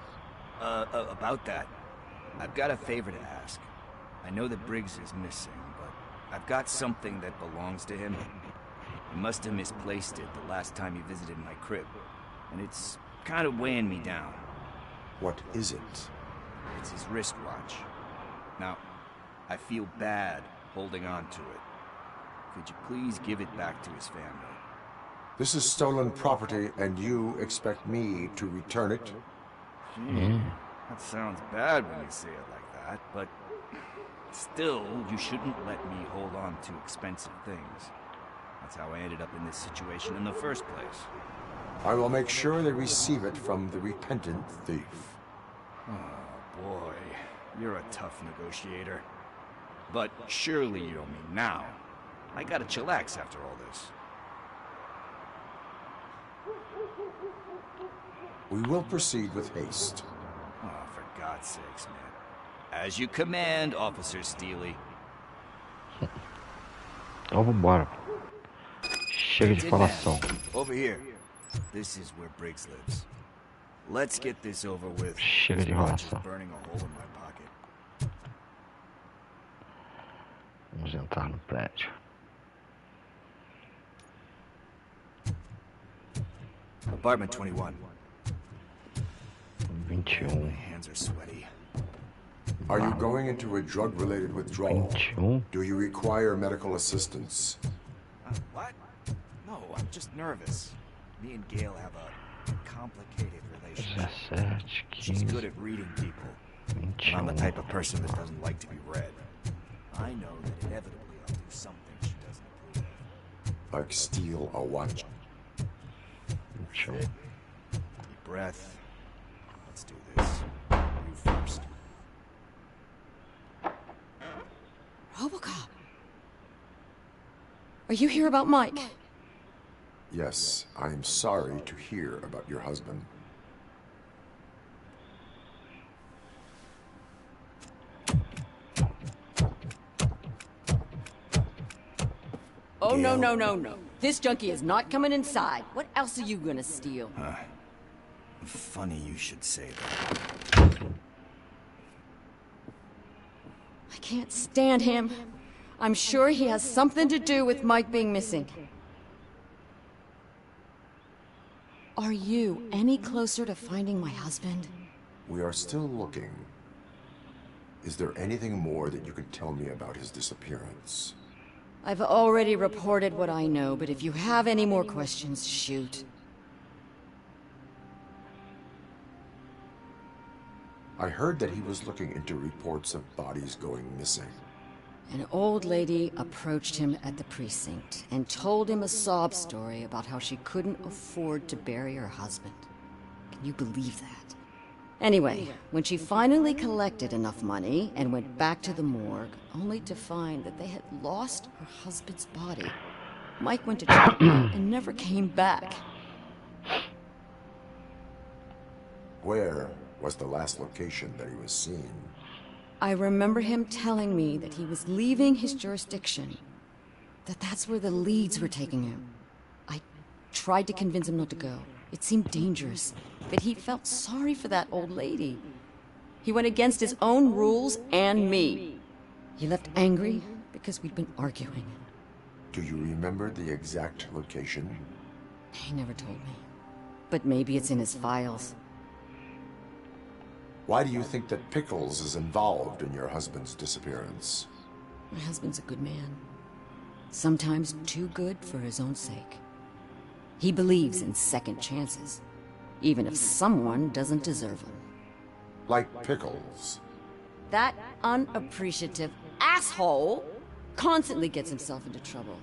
About that, I've got a favor to ask. I know that Briggs is missing, but I've got something that belongs to him. He must have misplaced it the last time he visited my crib, and it's kind of weighing me down. What is it? It's his wristwatch. Now, I feel bad holding on to it. Could you please give it back to his family? This is stolen property, and you expect me to return it? Gee, that sounds bad when you say it like that, but still, you shouldn't let me hold on to expensive things. That's how I ended up in this situation in the first place. I will make sure they receive it from the repentant thief. Oh, boy. You're a tough negotiator. But surely you don't mean now. I gotta chillax after all this. We will proceed with haste. Oh, for God's sakes, man. As you command, Officer Steely. Então vambora. Chega de falação. Over here. This is where Briggs lives. Let's get this over with. Chega de enrolação. Burning a hole in my pocket. Vamos entrar no prédio. Apartment 21. 21. My hands are sweaty. Are you going into a drug-related withdrawal? 21. Do you require medical assistance? What? No, I'm just nervous. Me and Gail have a complicated relationship. 17, She's good at reading people. And I'm the type of person that doesn't like to be read. I know that inevitably I'll do something she doesn't approve of. Like steal a watch. Deep breath. Let's do this. You first. Robocop. Are you here about Mike? Yes, I am sorry to hear about your husband. Oh, no, no, no, no. This junkie is not coming inside. What else are you gonna steal? Funny you should say that. I can't stand him. I'm sure he has something to do with Mike being missing. Are you any closer to finding my husband? We are still looking. Is there anything more that you can tell me about his disappearance? I've already reported what I know, but if you have any more questions, shoot. I heard that he was looking into reports of bodies going missing. An old lady approached him at the precinct and told him a sob story about how she couldn't afford to bury her husband. Can you believe that? Anyway, when she finally collected enough money and went back to the morgue, only to find that they had lost her husband's body, Mike went to check and never came back. Where was the last location that he was seen? I remember him telling me that he was leaving his jurisdiction. That's where the leads were taking him. I tried to convince him not to go. It seemed dangerous, but he felt sorry for that old lady. He went against his own rules and me. He left angry because we'd been arguing. Do you remember the exact location? He never told me. But maybe it's in his files. Why do you think that Pickles is involved in your husband's disappearance? My husband's a good man. Sometimes too good for his own sake. He believes in second chances, even if someone doesn't deserve them. Like Pickles. That unappreciative asshole constantly gets himself into trouble.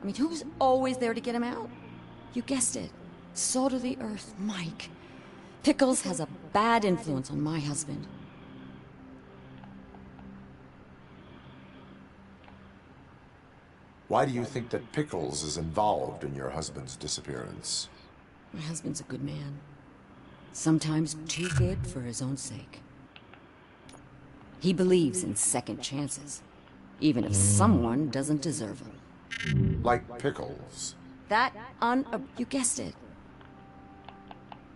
I mean, who's always there to get him out? You guessed it. Salt of the earth, Mike. Pickles has a bad influence on my husband. Why do you think that Pickles is involved in your husband's disappearance? My husband's a good man. Sometimes too good for his own sake. He believes in second chances, even if someone doesn't deserve them. Like Pickles. You guessed it.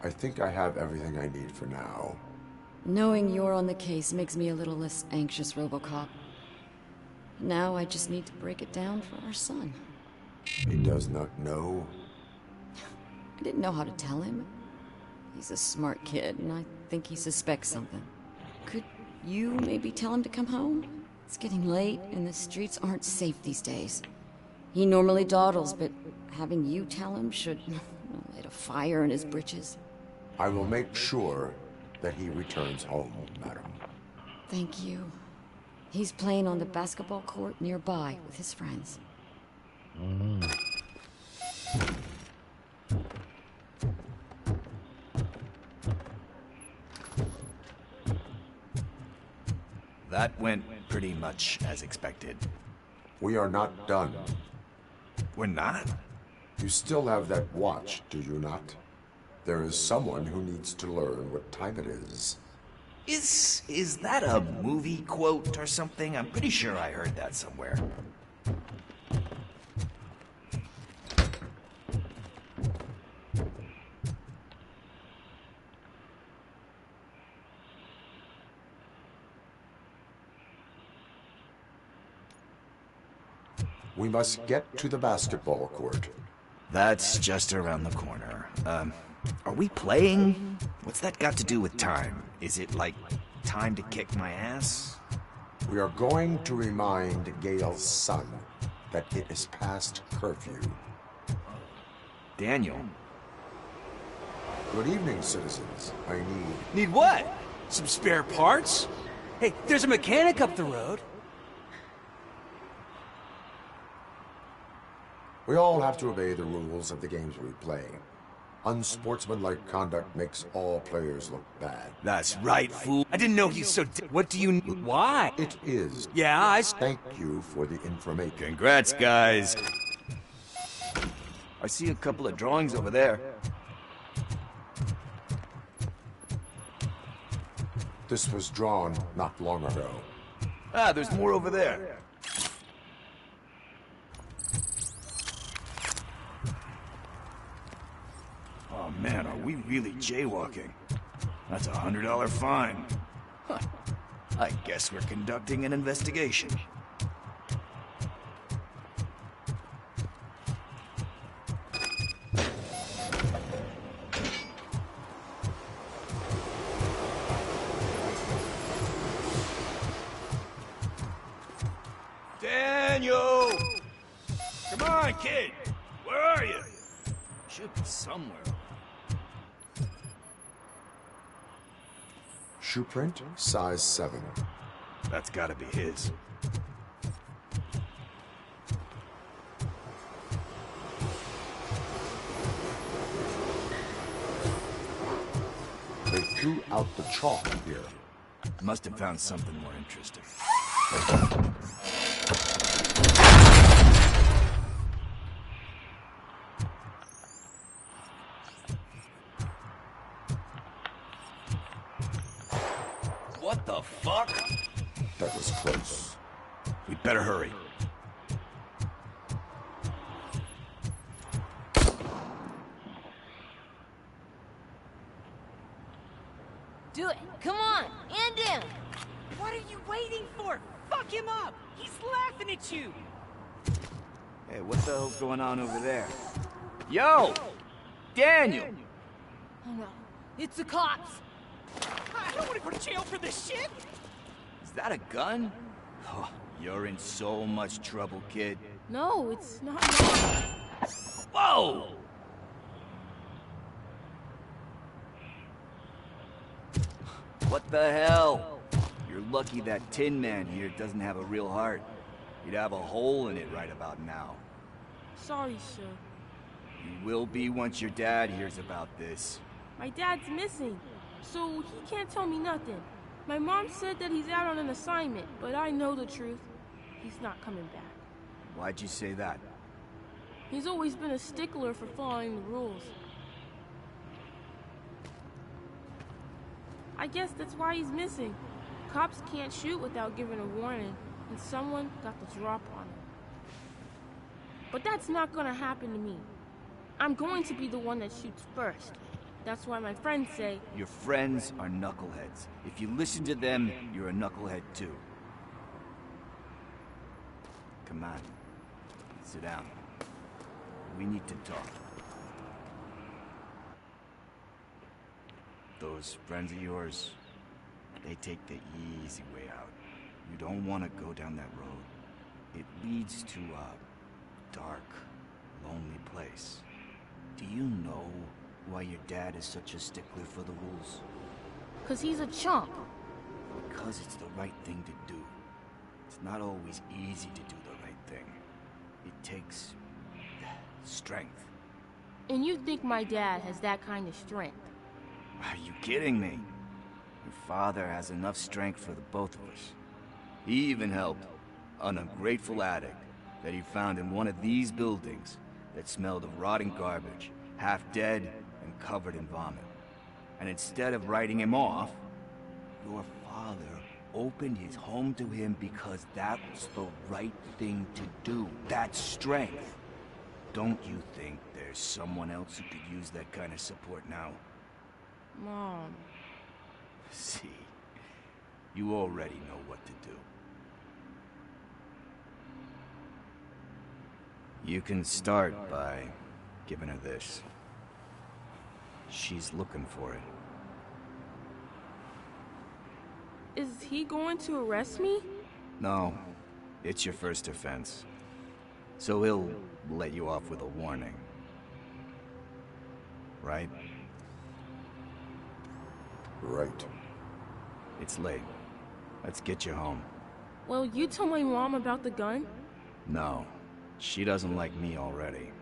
I think I have everything I need for now. Knowing you're on the case makes me a little less anxious, Robocop. Now I just need to break it down for our son. He does not know? I didn't know how to tell him. He's a smart kid, and I think he suspects something. Could you maybe tell him to come home? It's getting late, and the streets aren't safe these days. He normally dawdles, but having you tell him should light a fire in his britches. I will make sure that he returns home, madam. Thank you. He's playing on the basketball court nearby with his friends. That went pretty much as expected. We are not done. We're not? You still have that watch, do you not? There is someone who needs to learn what time it is. Is that a movie quote or something? I'm pretty sure I heard that somewhere. We must get to the basketball court. That's just around the corner. Are we playing? What's that got to do with time? Is it like time to kick my ass? We are going to remind Gail's son that it is past curfew. Daniel. Good evening, citizens. I Need what? Some spare parts? Hey, there's a mechanic up the road. We all have to obey the rules of the games we play. Unsportsmanlike conduct makes all players look bad. That's right, fool. I didn't know he's so What do you need? Why? It is. Yeah, Thank you for the information. Congrats, guys. I see a couple of drawings over there. This was drawn not long ago. Ah, there's more over there. Oh man, are we really jaywalking? That's a $100 fine. Huh. I guess we're conducting an investigation. Daniel! Come on, kid! Where are you? Should be somewhere. Shoe print, size 7. That's gotta be his. They threw out the chalk here. Must have found something more interesting. What the fuck? That was close. We better hurry. Do it. Come on. And down. What are you waiting for? Fuck him up. He's laughing at you. Hey, what the hell's going on over there? Yo! Daniel! Oh no. It's the cops. I don't want to go to jail for this shit. Is that a gun? Oh, you're in so much trouble, kid. No, it's not. Whoa! What the hell? You're lucky that Tin Man here doesn't have a real heart. You'd have a hole in it right about now. Sorry, sir. You will be once your dad hears about this. My dad's missing, so he can't tell me nothing. My mom said that he's out on an assignment, but I know the truth. He's not coming back. Why'd you say that? He's always been a stickler for following the rules. I guess that's why he's missing. Cops can't shoot without giving a warning, and someone got the drop on him. But that's not gonna happen to me. I'm going to be the one that shoots first. That's why my friends say... Your friends are knuckleheads. If you listen to them, you're a knucklehead too. Come on. Sit down. We need to talk. Those friends of yours, they take the easy way out. You don't want to go down that road. It leads to a dark, lonely place. Do you know why your dad is such a stickler for the rules? 'Cause he's a chump. Because it's the right thing to do. It's not always easy to do the right thing. It takes strength. And you think my dad has that kind of strength? Are you kidding me? Your father has enough strength for the both of us. He even helped an ungrateful addict that he found in one of these buildings that smelled of rotting garbage, half dead and covered in vomit. And instead of writing him off, your father opened his home to him because that was the right thing to do. That's strength. Don't you think there's someone else who could use that kind of support now? Mom. See, you already know what to do. You can start by giving her this. She's looking for it. Is he going to arrest me? No, it's your first offense. So he'll let you off with a warning. Right? Right. It's late. Let's get you home. Well, you tell my mom about the gun? No. She doesn't like me already.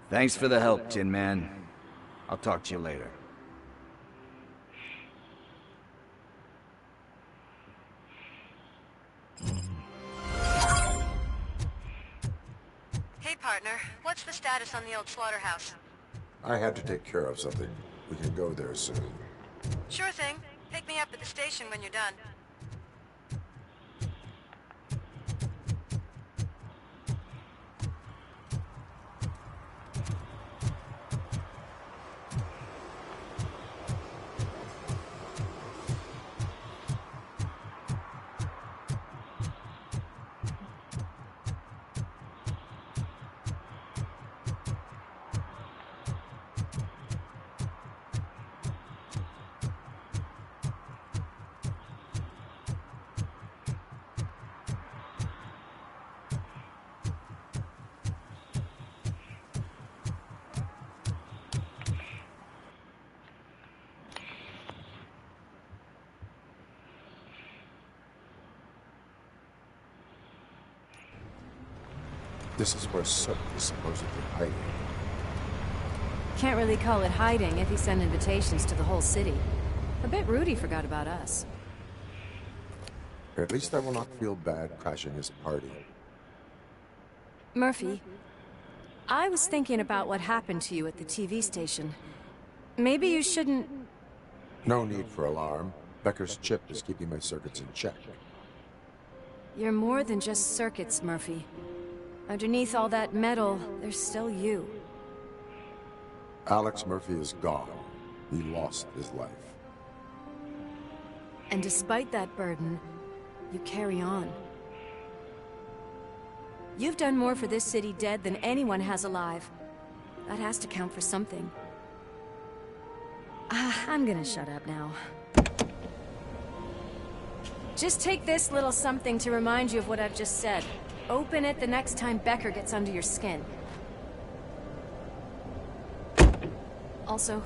Thanks for the help, Tin Man. I'll talk to you later. Hey, partner. What's the status on the old slaughterhouse? I had to take care of something. We can go there soon. Sure thing. Pick me up at the station when you're done. This is where Soap is supposedly hiding. Can't really call it hiding if he sent invitations to the whole city. A bit rude he forgot about us. At least I will not feel bad crashing his party. Murphy, I was thinking about what happened to you at the TV station. Maybe you shouldn't... No need for alarm. Becker's chip is keeping my circuits in check. You're more than just circuits, Murphy. Underneath all that metal, there's still you. Alex Murphy is gone. He lost his life. And despite that burden, you carry on. You've done more for this city dead than anyone has alive. That has to count for something. I'm gonna shut up now. Just take this little something to remind you of what I've just said. Open it the next time Becker gets under your skin. Also,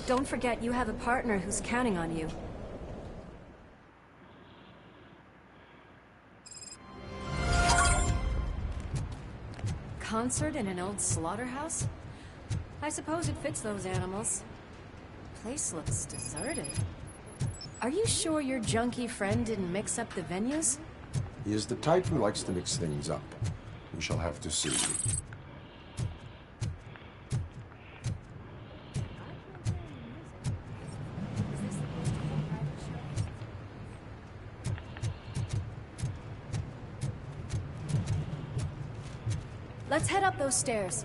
don't forget you have a partner who's counting on you. Concert in an old slaughterhouse? I suppose it fits those animals. Place looks deserted. Are you sure your junkie friend didn't mix up the venues? He is the type who likes to mix things up. We shall have to see. Let's head up those stairs.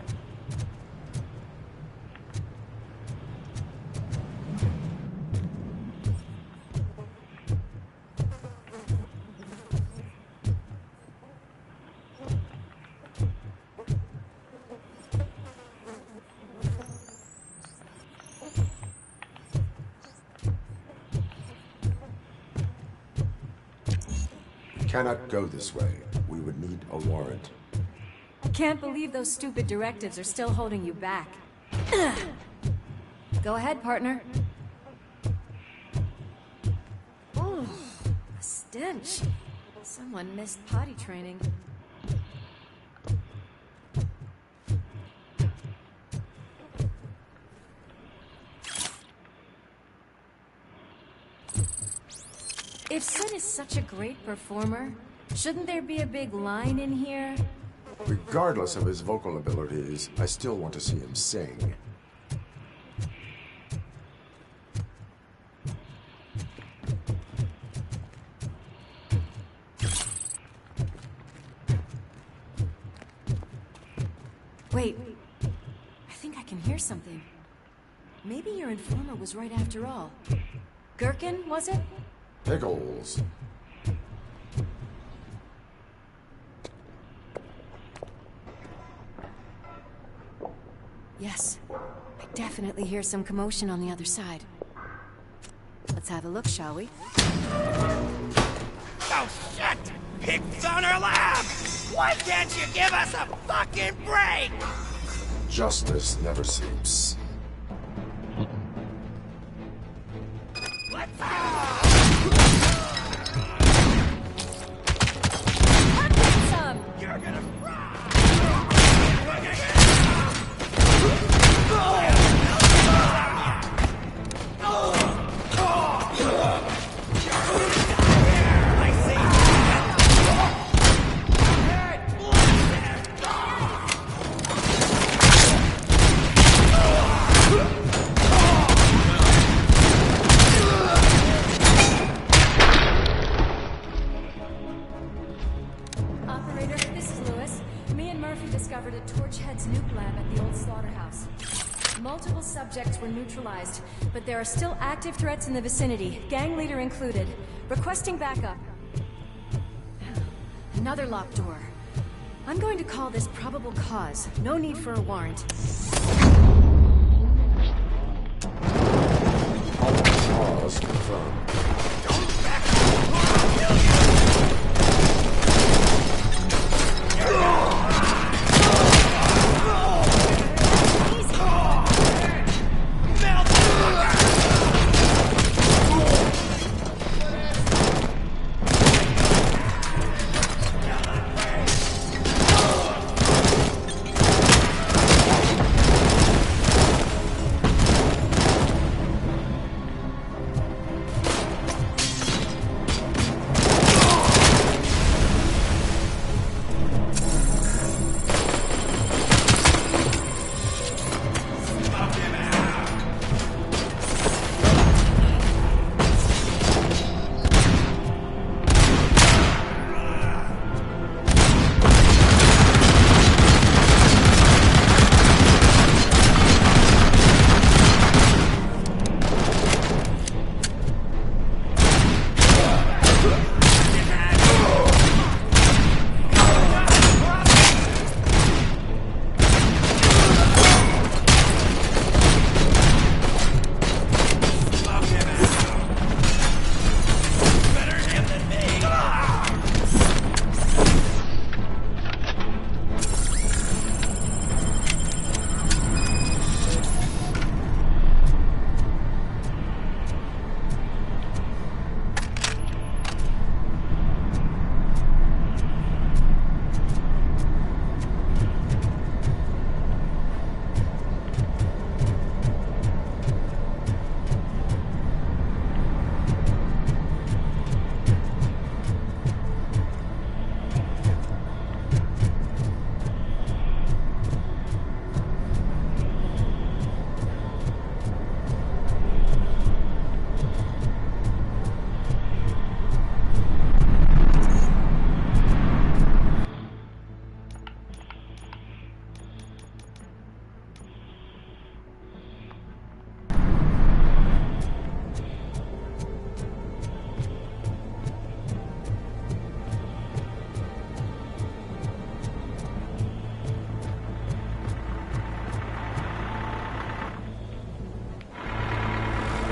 Cannot go this way. We would need a warrant. I can't believe those stupid directives are still holding you back. Go ahead, partner. Oh, a stench. Someone missed potty training. If Sid is such a great performer, shouldn't there be a big line in here? Regardless of his vocal abilities, I still want to see him sing. Wait, I think I can hear something. Maybe your informer was right after all. Gherkin, was it? Pickles. Yes, I definitely hear some commotion on the other side. Let's have a look, shall we? Oh, shit! Pigs on our lap! Why can't you give us a fucking break? Justice never sleeps. Let's some! You're gonna subjects were neutralized, but there are still active threats in the vicinity, gang leader included. Requesting backup. Another locked door. I'm going to call this probable cause. No need for a warrant. Cause confirmed.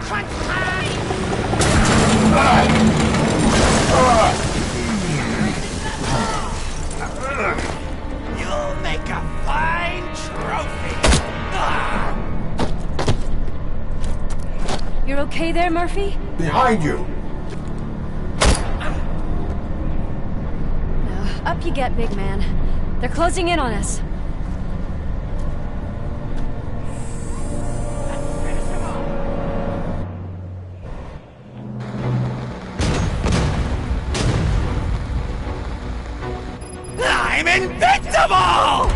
crunch time! You'll make a fine trophy! You're okay there, Murphy? Behind you! Up you get, big man. They're closing in on us. I'm invincible!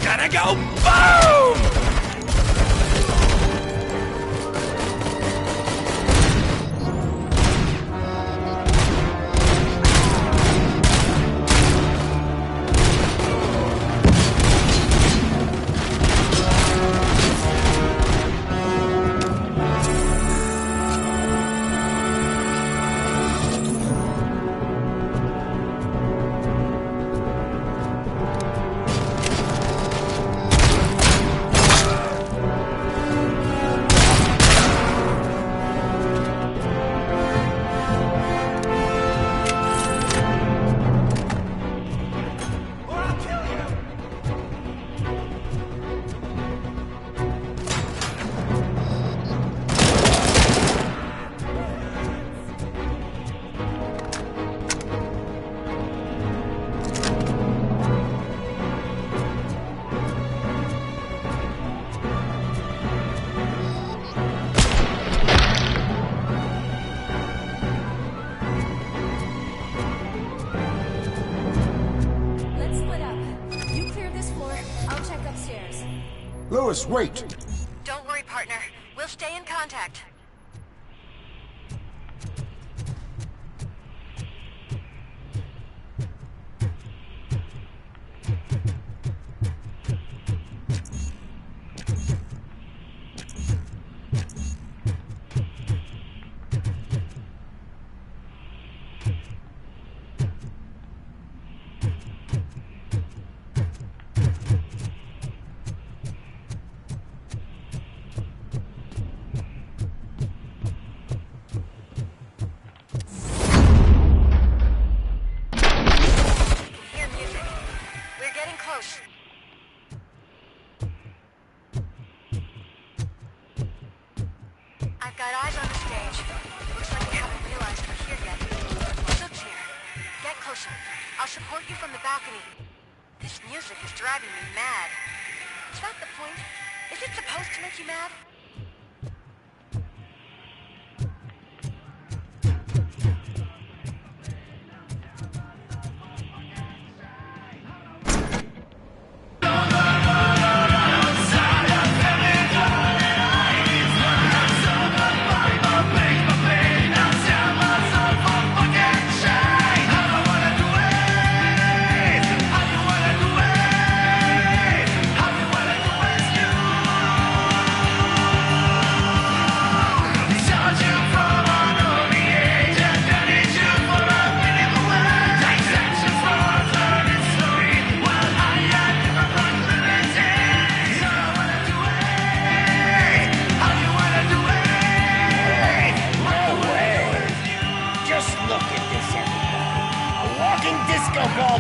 Gonna go boom! Lewis, wait! Don't worry, partner. We'll stay in contact. I've got eyes on the stage. Looks like they haven't realized we're here yet. Sook's here. Get closer. I'll support you from the balcony. This music is driving me mad. Is that the point? Is it supposed to make you mad?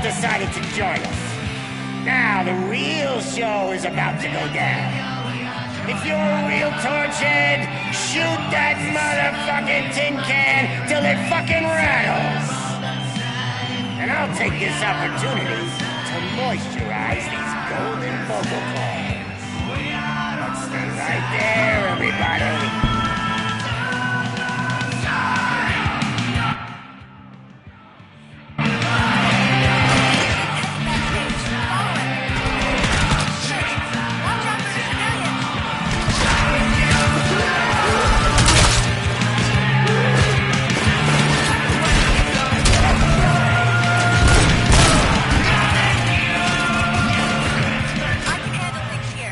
Decided to join us. Now the real show is about to go down. If you're a real torchhead, shoot that motherfucking tin can till it fucking rattles. And I'll take this opportunity to moisturize these golden vocal cords. Let's stay right there, everybody. I can handle things here.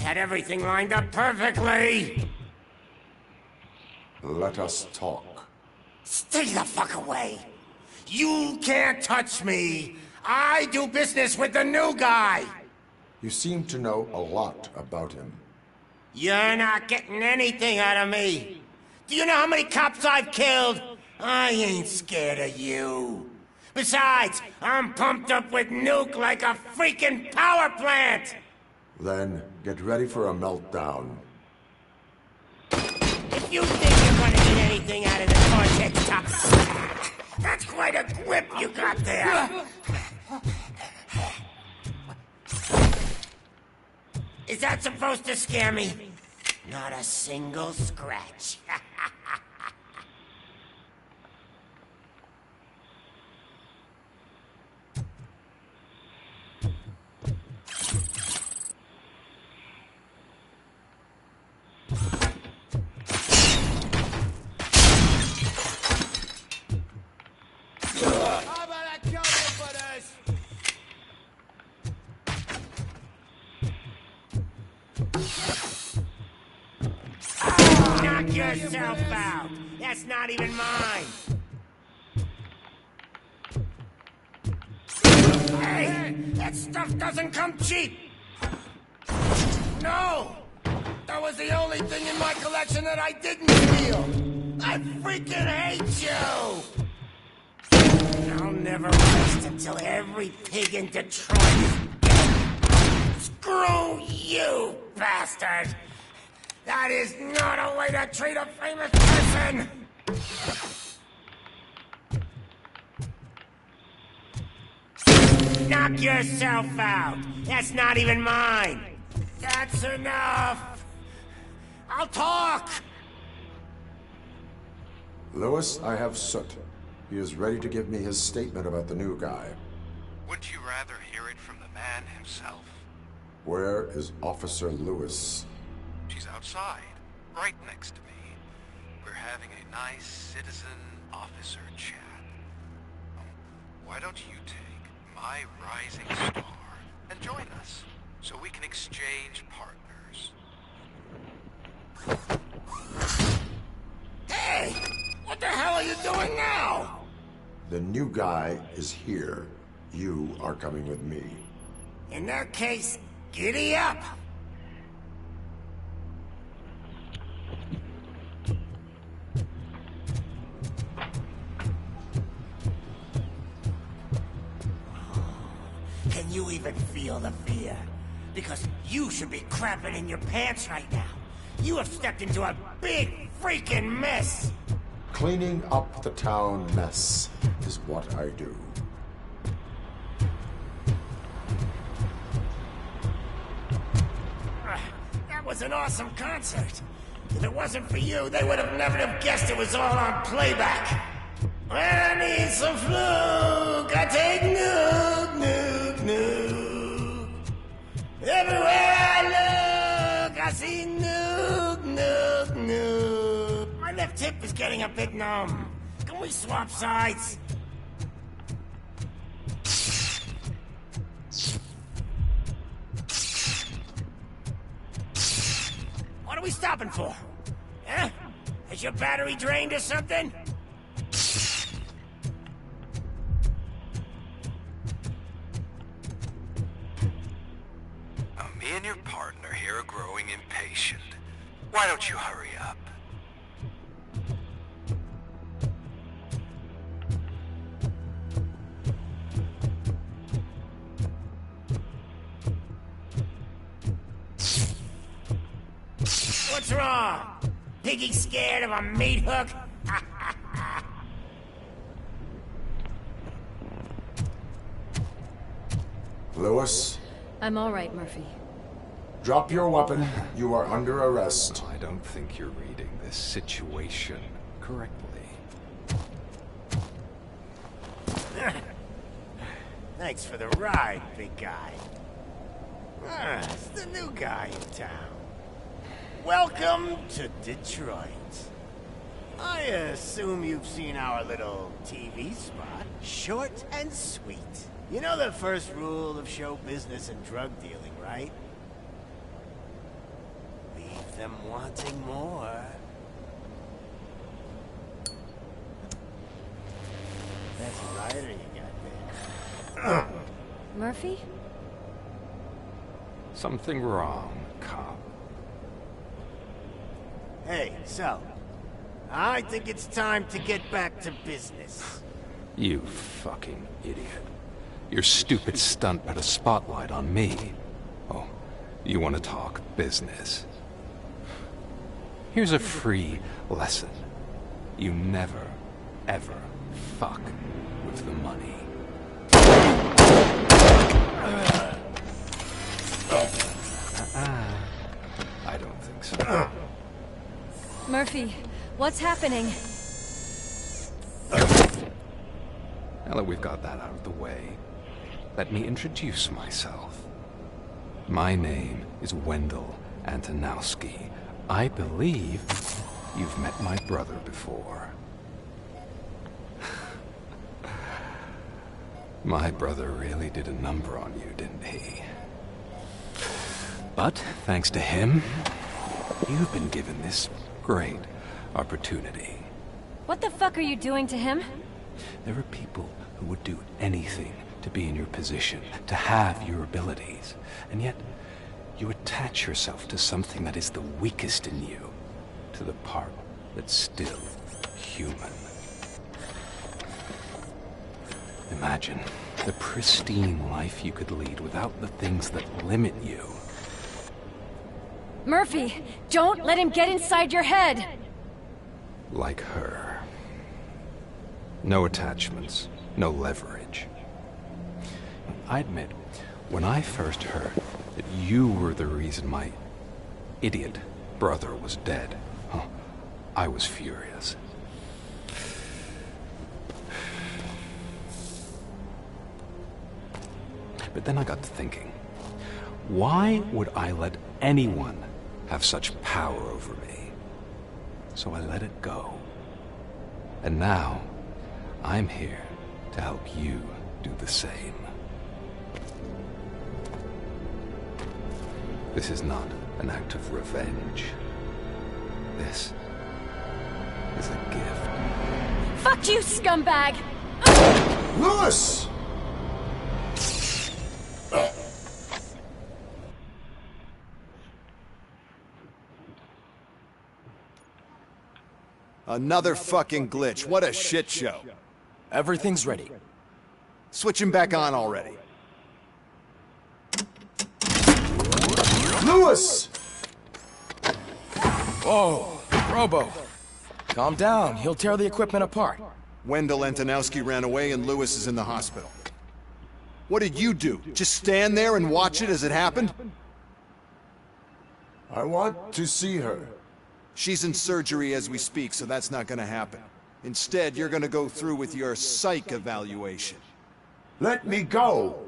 had everything lined up perfectly. Let us talk. Stay the fuck away. You can't touch me. I do business with the new guy. You seem to know a lot about him. You're not getting anything out of me. Do you know how many cops I've killed? I ain't scared of you. Besides, I'm pumped up with nuke like a freaking power plant! Then, get ready for a meltdown. If you think you're gonna get anything out of the Cortex top... That's quite a grip you got there! Is that supposed to scare me? Not a single scratch. Knock yourself out! That's not even mine! Hey! That stuff doesn't come cheap! No! That was the only thing in my collection that I didn't steal! I freaking hate you! I'll never rest until every pig in Detroit is dead! Screw you, bastard! That is not a way to treat a famous person! Knock yourself out! That's not even mine! That's enough! I'll talk! Lewis, I have Soot. He is ready to give me his statement about the new guy. Wouldn't you rather hear it from the man himself? Where is Officer Lewis? She's outside, right next to me. We're having a nice citizen-officer chat. Why don't you take my rising star and join us, so we can exchange partners? Hey! What the hell are you doing now? The new guy is here. You are coming with me. In that case, giddy up! Can you even feel the fear? Because you should be crapping in your pants right now. You have stepped into a big freaking mess! Cleaning up the town mess is what I do. That was an awesome concert. If it wasn't for you, they would have never have guessed it was all on playback. I need some fluke. I take nuke, nuke, nuke. Everywhere I look, I see nuke, nuke, nuke. My left hip is getting a bit numb. Can we swap sides? What are we stopping for? Huh? Is your battery drained or something? Me and your partner here are growing impatient. Why don't you hurry up? What's wrong? Piggy scared of a meat hook? Lewis? I'm all right, Murphy. Drop your weapon. You are under arrest. I don't think you're reading this situation correctly. Thanks for the ride, big guy. It's the new guy in town. Welcome to Detroit. I assume you've seen our little TV spot. Short and sweet. You know the first rule of show business and drug dealing, right? them wanting more. That's a rider you got there. Murphy? Something wrong, cop. Hey, so, I think it's time to get back to business. You fucking idiot. Your stupid stunt put a spotlight on me. Oh, you want to talk business? Here's a free lesson. You never, ever fuck with the money. I don't think so. Murphy, what's happening? Now that we've got that out of the way, let me introduce myself. My name is Wendell Antonowski. I believe you've met my brother before. My brother really did a number on you, didn't he? But thanks to him, you've been given this great opportunity. What the fuck are you doing to him? There are people who would do anything to be in your position, to have your abilities, and yet you attach yourself to something that is the weakest in you, to the part that's still human. Imagine the pristine life you could lead without the things that limit you. Murphy, don't let him get inside your head! Like her. No attachments, no leverage. I admit, when I first heard that you were the reason my idiot brother was dead, I was furious. But then I got to thinking, why would I let anyone have such power over me? So I let it go. And now, I'm here to help you do the same. This is not an act of revenge. This is a gift. Fuck you, scumbag! Lewis! Another fucking glitch. What a shit show. Everything's ready. Switch him back on already. Lewis! Whoa, Robo. Calm down. He'll tear the equipment apart. Wendell Antonowski ran away and Lewis is in the hospital. What did you do? Just stand there and watch it as it happened? I want to see her. She's in surgery as we speak, so that's not gonna happen. Instead, you're gonna go through with your psych evaluation. Let me go!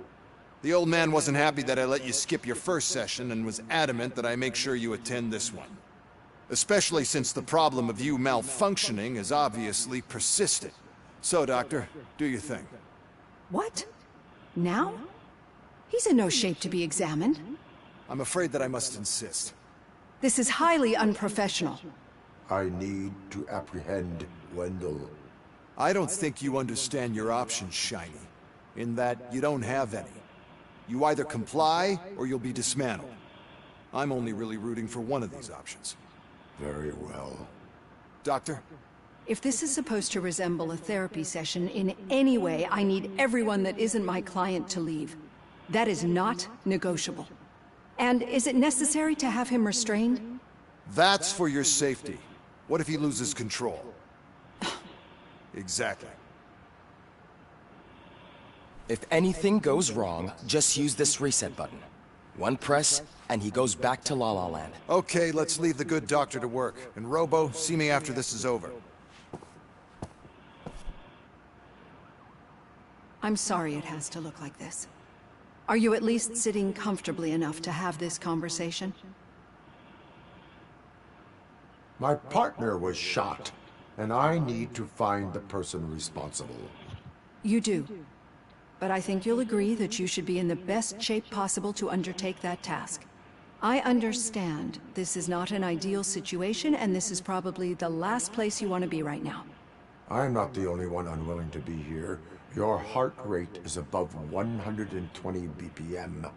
The old man wasn't happy that I let you skip your first session and was adamant that I make sure you attend this one. Especially since the problem of you malfunctioning is obviously persistent. So, Doctor, do your thing. What? Now? He's in no shape to be examined. I'm afraid that I must insist. This is highly unprofessional. I need to apprehend Wendell. I don't think you understand your options, Shiny. In that you don't have any. You either comply, or you'll be dismantled. I'm only really rooting for one of these options. Very well. Doctor? If this is supposed to resemble a therapy session in any way, I need everyone that isn't my client to leave. That is not negotiable. And is it necessary to have him restrained? That's for your safety. What if he loses control? Exactly. If anything goes wrong, just use this reset button. One press, and he goes back to La La Land. Okay, let's leave the good doctor to work. And Robo, see me after this is over. I'm sorry it has to look like this. Are you at least sitting comfortably enough to have this conversation? My partner was shot, and I need to find the person responsible. You do. But I think you'll agree that you should be in the best shape possible to undertake that task. I understand this is not an ideal situation, and this is probably the last place you want to be right now. I'm not the only one unwilling to be here. Your heart rate is above 120 BPM.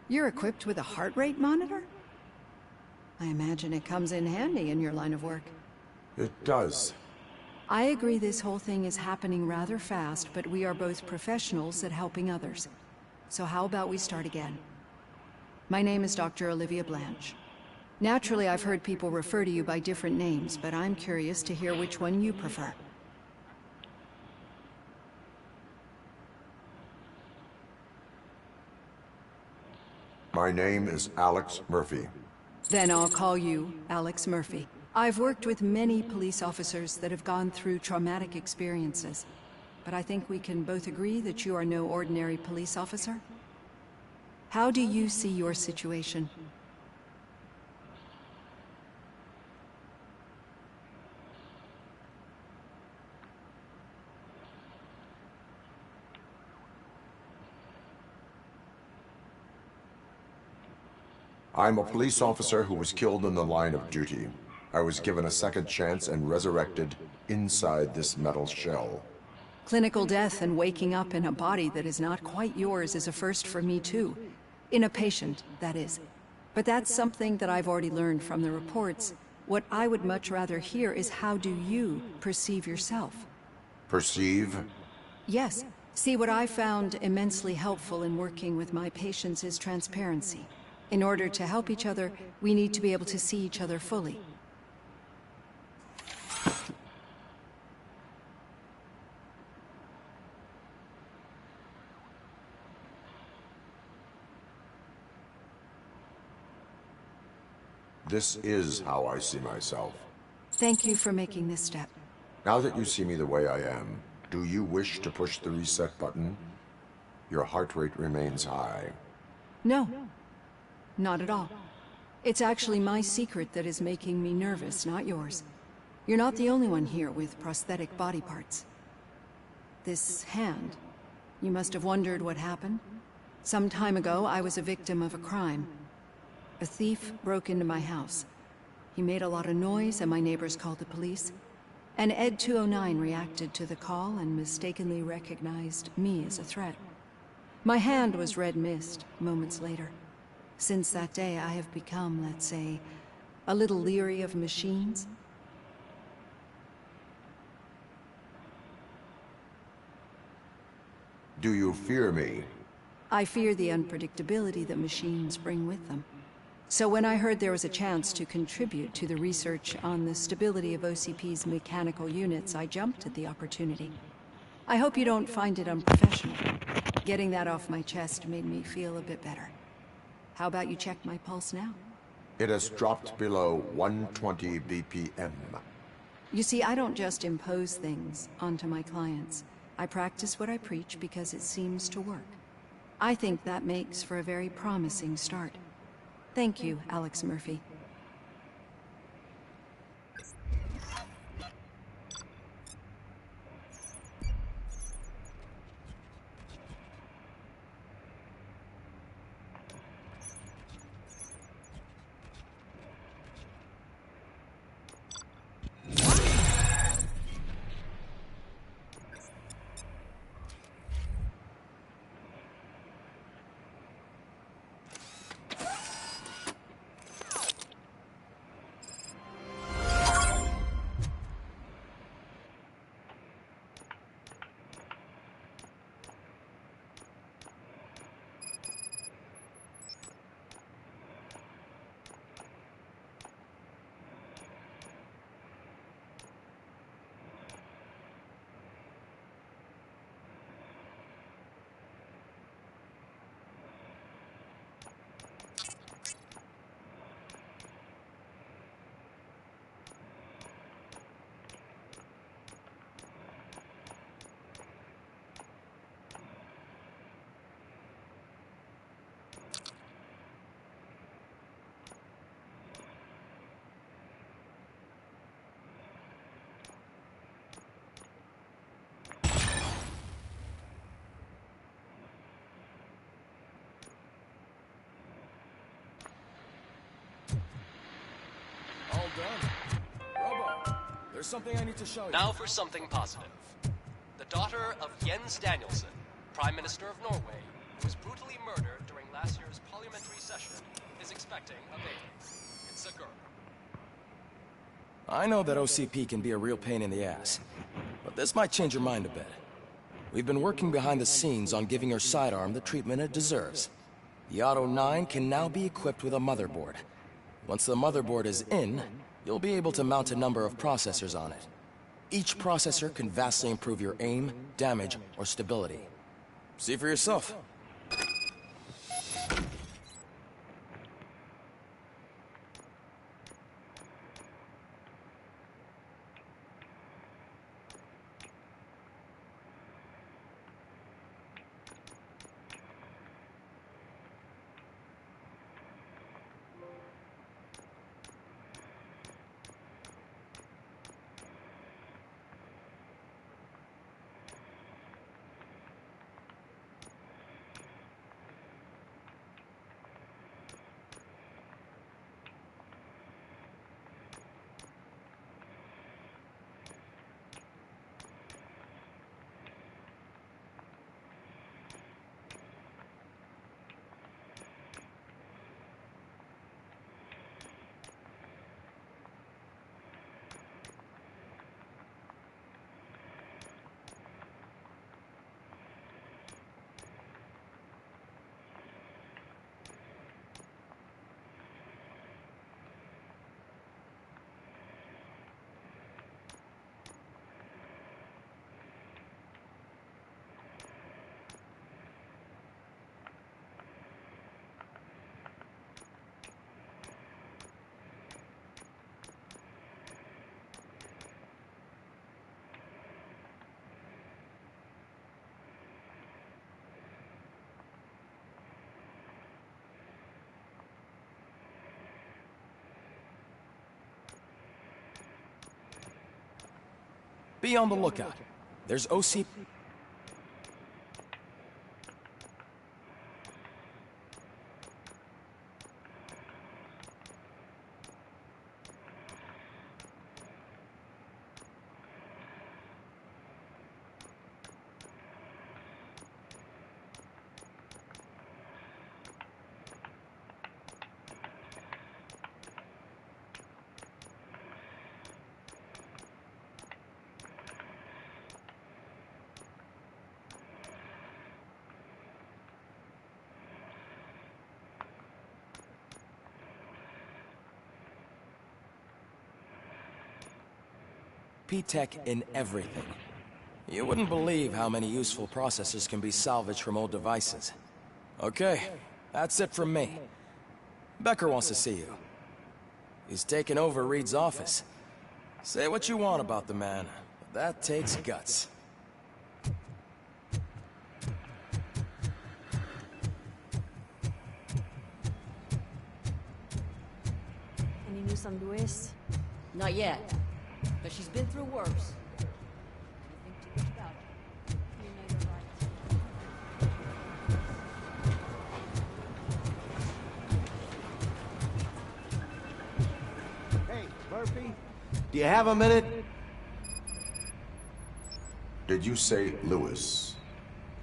You're equipped with a heart rate monitor? I imagine it comes in handy in your line of work. It does. I agree this whole thing is happening rather fast, but we are both professionals at helping others. So how about we start again? My name is Dr. Olivia Blanche. Naturally, I've heard people refer to you by different names, but I'm curious to hear which one you prefer. My name is Alex Murphy. Then I'll call you Alex Murphy. I've worked with many police officers that have gone through traumatic experiences, but I think we can both agree that you are no ordinary police officer. How do you see your situation? I'm a police officer who was killed in the line of duty. I was given a second chance and resurrected inside this metal shell. Clinical death and waking up in a body that is not quite yours is a first for me too. In a patient, that is. But that's something that I've already learned from the reports. What I would much rather hear is how do you perceive yourself? Perceive? Yes. See, what I found immensely helpful in working with my patients is transparency. In order to help each other, we need to be able to see each other fully. This is how I see myself. Thank you for making this step. Now that you see me the way I am, do you wish to push the reset button? Your heart rate remains high. No. Not at all. It's actually my secret that is making me nervous, not yours. You're not the only one here with prosthetic body parts. This hand, you must have wondered what happened. Some time ago, I was a victim of a crime. A thief broke into my house. He made a lot of noise and my neighbors called the police. And Ed 209 reacted to the call and mistakenly recognized me as a threat. My hand was red mist moments later. Since that day, I have become, let's say, a little leery of machines. Do you fear me? I fear the unpredictability that machines bring with them. So when I heard there was a chance to contribute to the research on the stability of OCP's mechanical units, I jumped at the opportunity. I hope you don't find it unprofessional. Getting that off my chest made me feel a bit better. How about you check my pulse now? It has dropped below 120 BPM. You see, I don't just impose things onto my clients. I practice what I preach because it seems to work. I think that makes for a very promising start. Thank you, Alex Murphy. there's something I need to show you. Now for something positive. The daughter of Jens Danielson, Prime Minister of Norway, who was brutally murdered during last year's parliamentary session, is expecting a baby. It's a girl. I know that OCP can be a real pain in the ass, but this might change your mind a bit. We've been working behind the scenes on giving her sidearm the treatment it deserves. The Auto 9 can now be equipped with a motherboard. Once the motherboard is in, you'll be able to mount a number of processors on it. Each processor can vastly improve your aim, damage, or stability. See for yourself. Be on the lookout. There's OC... P-Tech in everything. You wouldn't believe how many useful processors can be salvaged from old devices. Okay, that's it from me. Becker wants to see you. He's taken over Reed's office. Say what you want about the man, but that takes guts. Any news on Luis? Not yet, but she's been through worse. Hey, Murphy, do you have a minute? Did you say Lewis?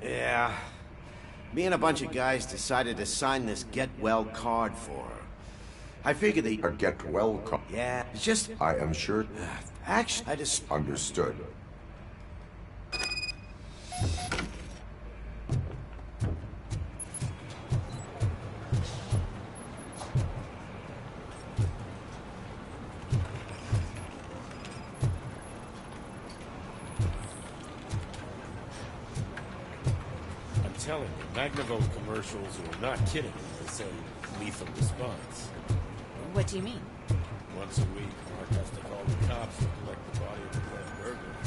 Yeah. Me and a bunch of guys decided to sign this get well card for her. I figured they... A get well card? Yeah, it's just... I am sure... Actually, I just... Understood. I'm telling you, Magnavolt commercials are not kidding when they say lethal response. What do you mean? Once a week, Mark has to call the cops and collect the body of the dead burglar.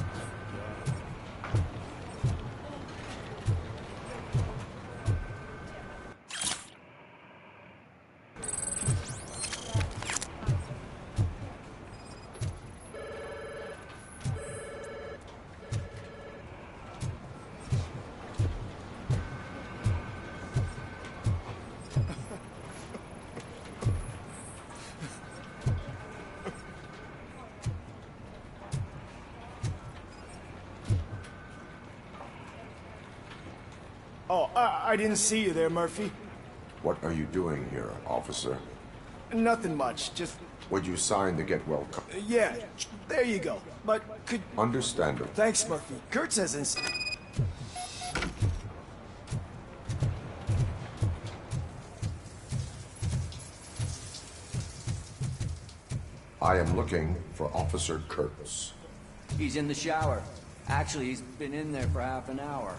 Oh, I didn't see you there, Murphy. What are you doing here, officer? Nothing much, just... Would you sign the get well yeah, there you go. But could... Understandable. Thanks, Murphy. Kurt says I am looking for Officer Kurtz. He's in the shower. Actually, he's been in there for half an hour.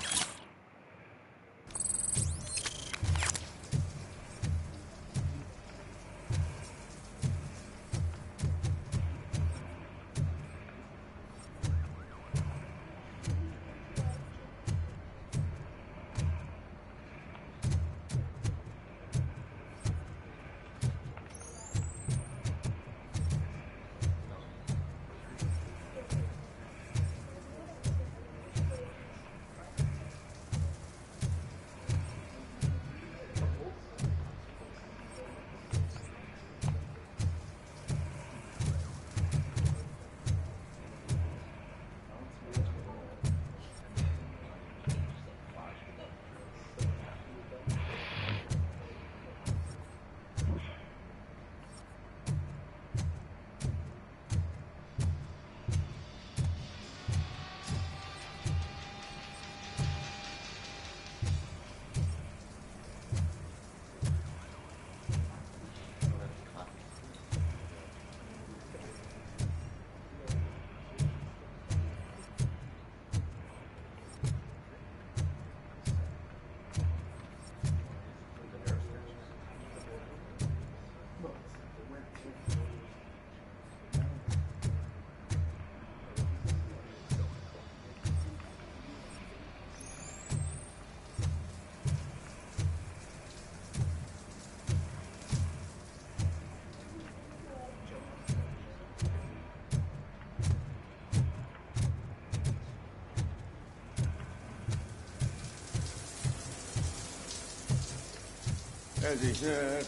As he said...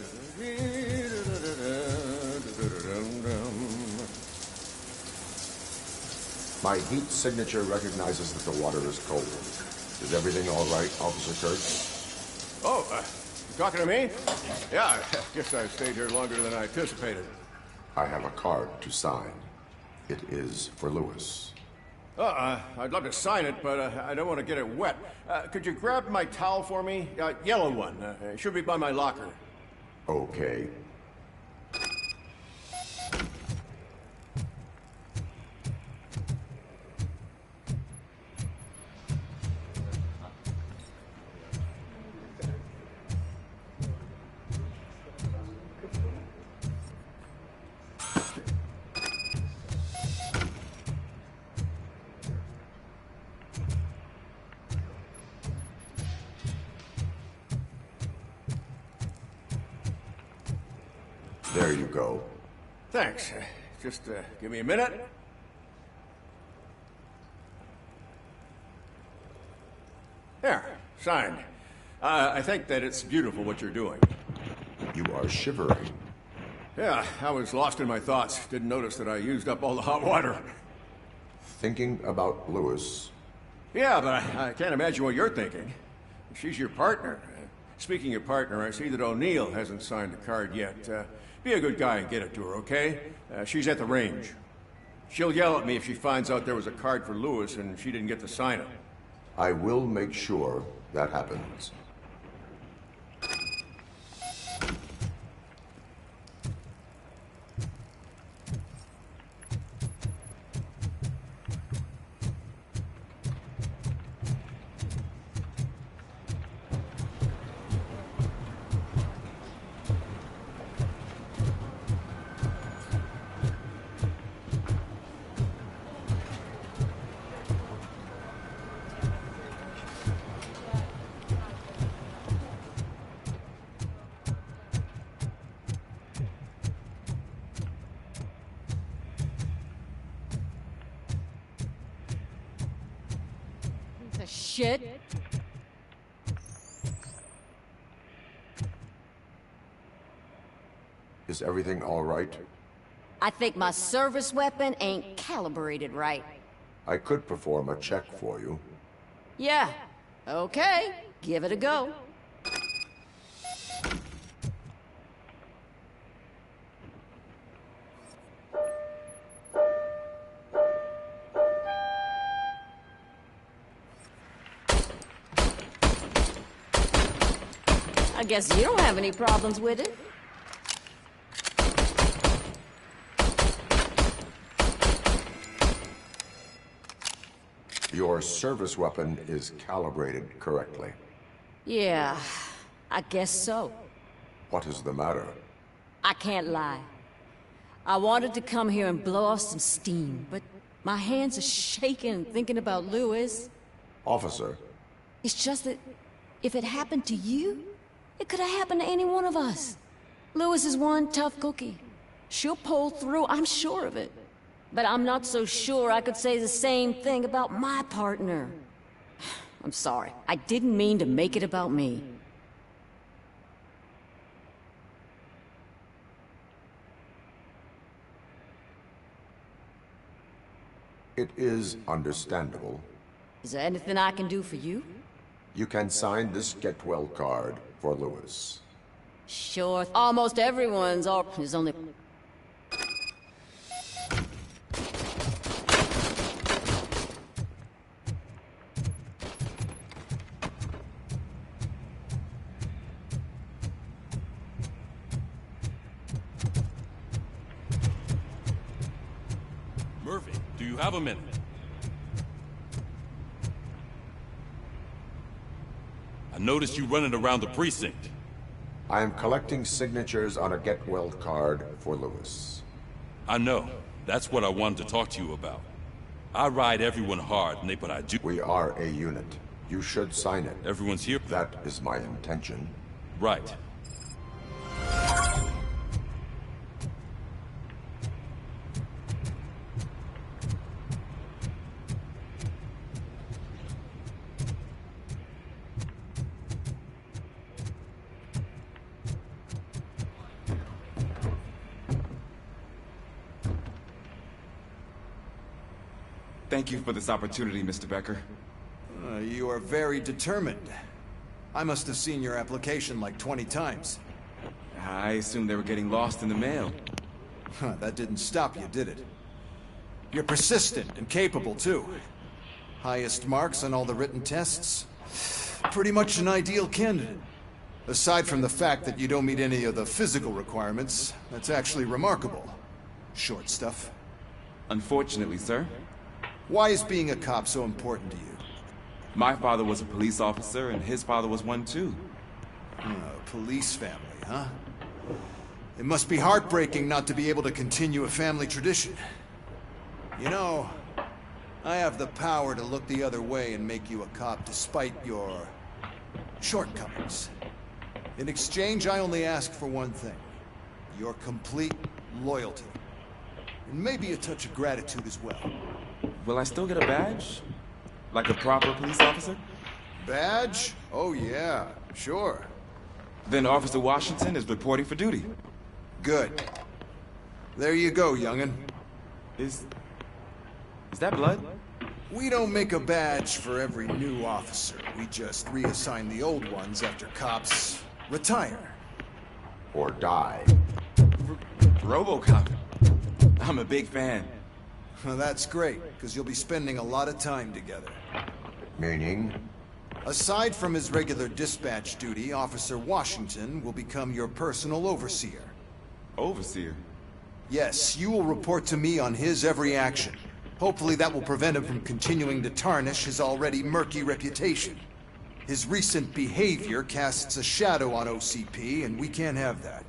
My heat signature recognizes that the water is cold. Is everything all right, Officer Kurtz? Oh, you talking to me? Yeah, I guess I stayed here longer than I anticipated. I have a card to sign. It is for Lewis. I'd love to sign it, but I don't want to get it wet. Could you grab my towel for me? Yellow one. It should be by my locker. Okay. There you go. Thanks. Just give me a minute. There, signed. I think that it's beautiful what you're doing. You are shivering. Yeah, I was lost in my thoughts. Didn't notice that I used up all the hot water. Thinking about Lewis. Yeah, but I can't imagine what you're thinking. She's your partner. Speaking of partner, I see that O'Neill hasn't signed the card yet. Be a good guy and get it to her, okay? She's at the range. She'll yell at me if she finds out there was a card for Lewis and she didn't get to sign it. I will make sure that happens. Shit. Is everything all right? I think my service weapon ain't calibrated right. I could perform a check for you. Yeah, Okay, give it a go. I guess you don't have any problems with it. Your service weapon is calibrated correctly. Yeah, I guess so. What is the matter? I can't lie. I wanted to come here and blow off some steam, but my hands are shaking thinking about Lewis. Officer. It's just that if it happened to you, it could have happened to any one of us. Lewis is one tough cookie. She'll pull through, I'm sure of it. But I'm not so sure I could say the same thing about my partner. I'm sorry. I didn't mean to make it about me. It is understandable. Is there anything I can do for you? You can sign this Get Well card for Lewis. Sure. Almost everyone's all... There's only... Murphy, do you have a minute? I noticed you running around the precinct. I am collecting signatures on a Get Well card for Lewis. I know. That's what I wanted to talk to you about. I ride everyone hard, but I do... We are a unit. You should sign it. Everyone's here. That is my intention. Right. Thank you for this opportunity, Mr. Becker. You are very determined. I must have seen your application like 20 times. I assumed they were getting lost in the mail. That didn't stop you, did it? You're persistent and capable, too. Highest marks on all the written tests. Pretty much an ideal candidate. Aside from the fact that you don't meet any of the physical requirements, that's actually remarkable. Short stuff. Unfortunately, sir. Why is being a cop so important to you? My father was a police officer, and his father was one, too. Police family, huh? It must be heartbreaking not to be able to continue a family tradition. You know, I have the power to look the other way and make you a cop despite your shortcomings. In exchange, I only ask for one thing. Your complete loyalty. And maybe a touch of gratitude as well. Will I still get a badge? Like a proper police officer? Badge? Oh yeah, sure. Then Officer Washington is reporting for duty. Good. There you go, young'un. Is that blood? We don't make a badge for every new officer. We just reassign the old ones after cops retire. Or die. Robocop. I'm a big fan. Well, that's great, because you'll be spending a lot of time together. Meaning? Aside from his regular dispatch duty, Officer Washington will become your personal overseer. Overseer? Yes, you will report to me on his every action. Hopefully that will prevent him from continuing to tarnish his already murky reputation. His recent behavior casts a shadow on OCP, and we can't have that.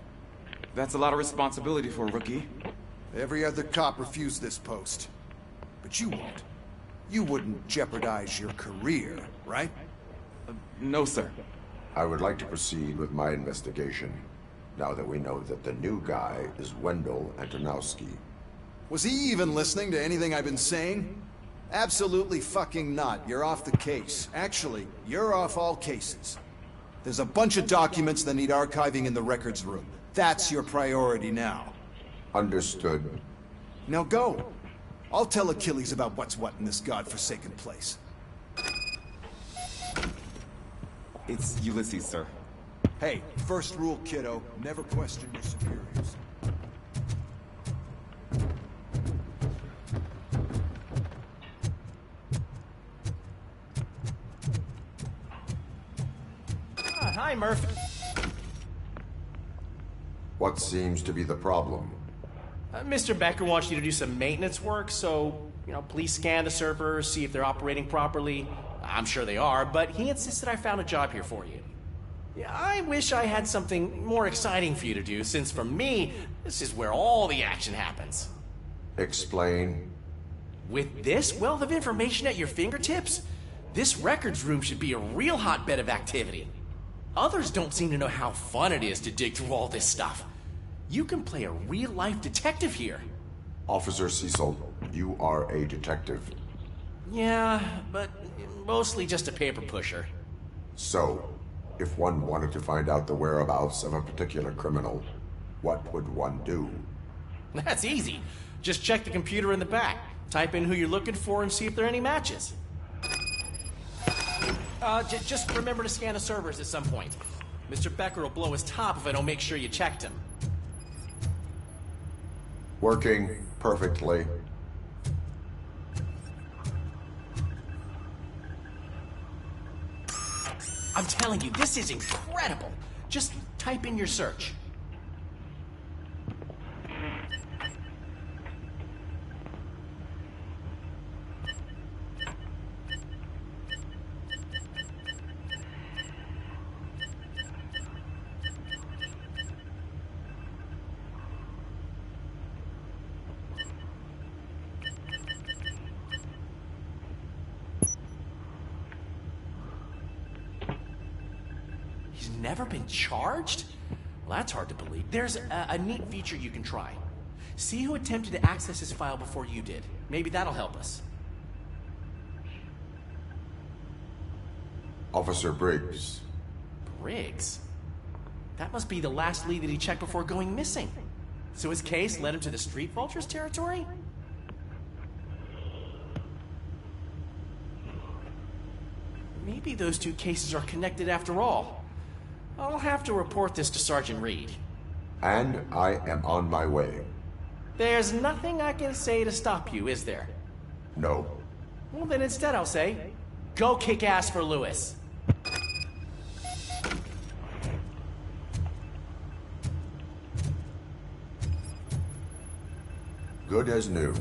That's a lot of responsibility for a rookie. Every other cop refused this post. But you won't. You wouldn't jeopardize your career, right? No, sir. I would like to proceed with my investigation, now that we know that the new guy is Wendell Antonowski. Was he even listening to anything I've been saying? Absolutely fucking not. You're off the case. Actually, you're off all cases. There's a bunch of documents that need archiving in the records room. That's your priority now. Understood. Now go. I'll tell Achilles about what's what in this godforsaken place. It's Ulysses, sir. Hey, first rule, kiddo. Never question your superiors. Hi, Murphy. What seems to be the problem? Mr. Becker wants you to do some maintenance work, so, please scan the servers, see if they're operating properly. I'm sure they are, but he insisted I found a job here for you. Yeah, I wish I had something more exciting for you to do, since for me, this is where all the action happens. Explain. With this wealth of information at your fingertips, this records room should be a real hotbed of activity. Others don't seem to know how fun it is to dig through all this stuff. You can play a real-life detective here. Officer Cecil, you are a detective. Yeah, but mostly just a paper pusher. So, if one wanted to find out the whereabouts of a particular criminal, what would one do? That's easy. Just check the computer in the back. Type in who you're looking for and see if there are any matches. Just remember to scan the servers at some point. Mr. Becker will blow his top if I don't make sure you checked him. Working perfectly. I'm telling you, this is incredible. Just type in your search. He's never been charged? Well, that's hard to believe. There's a neat feature you can try. See who attempted to access his file before you did. Maybe that'll help us. Officer Briggs. Briggs? That must be the last lead that he checked before going missing. So his case led him to the Street Vultures territory? Maybe those two cases are connected after all. I'll have to report this to Sergeant Reed. And I am on my way. There's nothing I can say to stop you, is there? No. Well, then instead I'll say, go kick ass for Lewis. Good as new.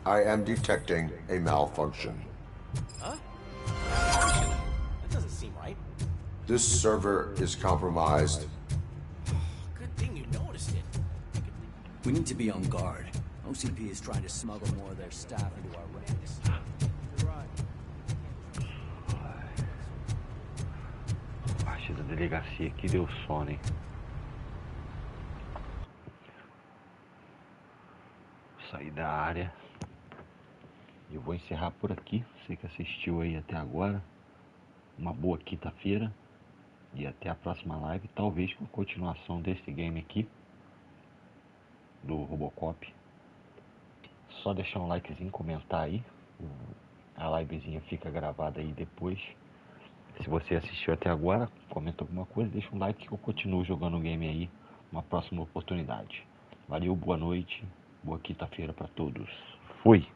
I am detecting a malfunction. Huh? That doesn't seem right. This server is compromised. Good thing you noticed it. We need to be on guard. OCP is trying to smuggle more of their staff into our ranks. A parte da delegacia aqui deu sono, hein? Vou sair da área. Eu vou encerrar por aqui. Você que assistiu aí até agora. Uma boa quinta-feira. E até a próxima live. Talvez com continuação desse game aqui. Do Robocop. Só deixar um likezinho, comentar aí. A livezinha fica gravada aí depois. Se você assistiu até agora, comenta alguma coisa. Deixa um like que eu continuo jogando o game aí. Uma próxima oportunidade. Valeu, boa noite. Boa quinta-feira para todos. Fui!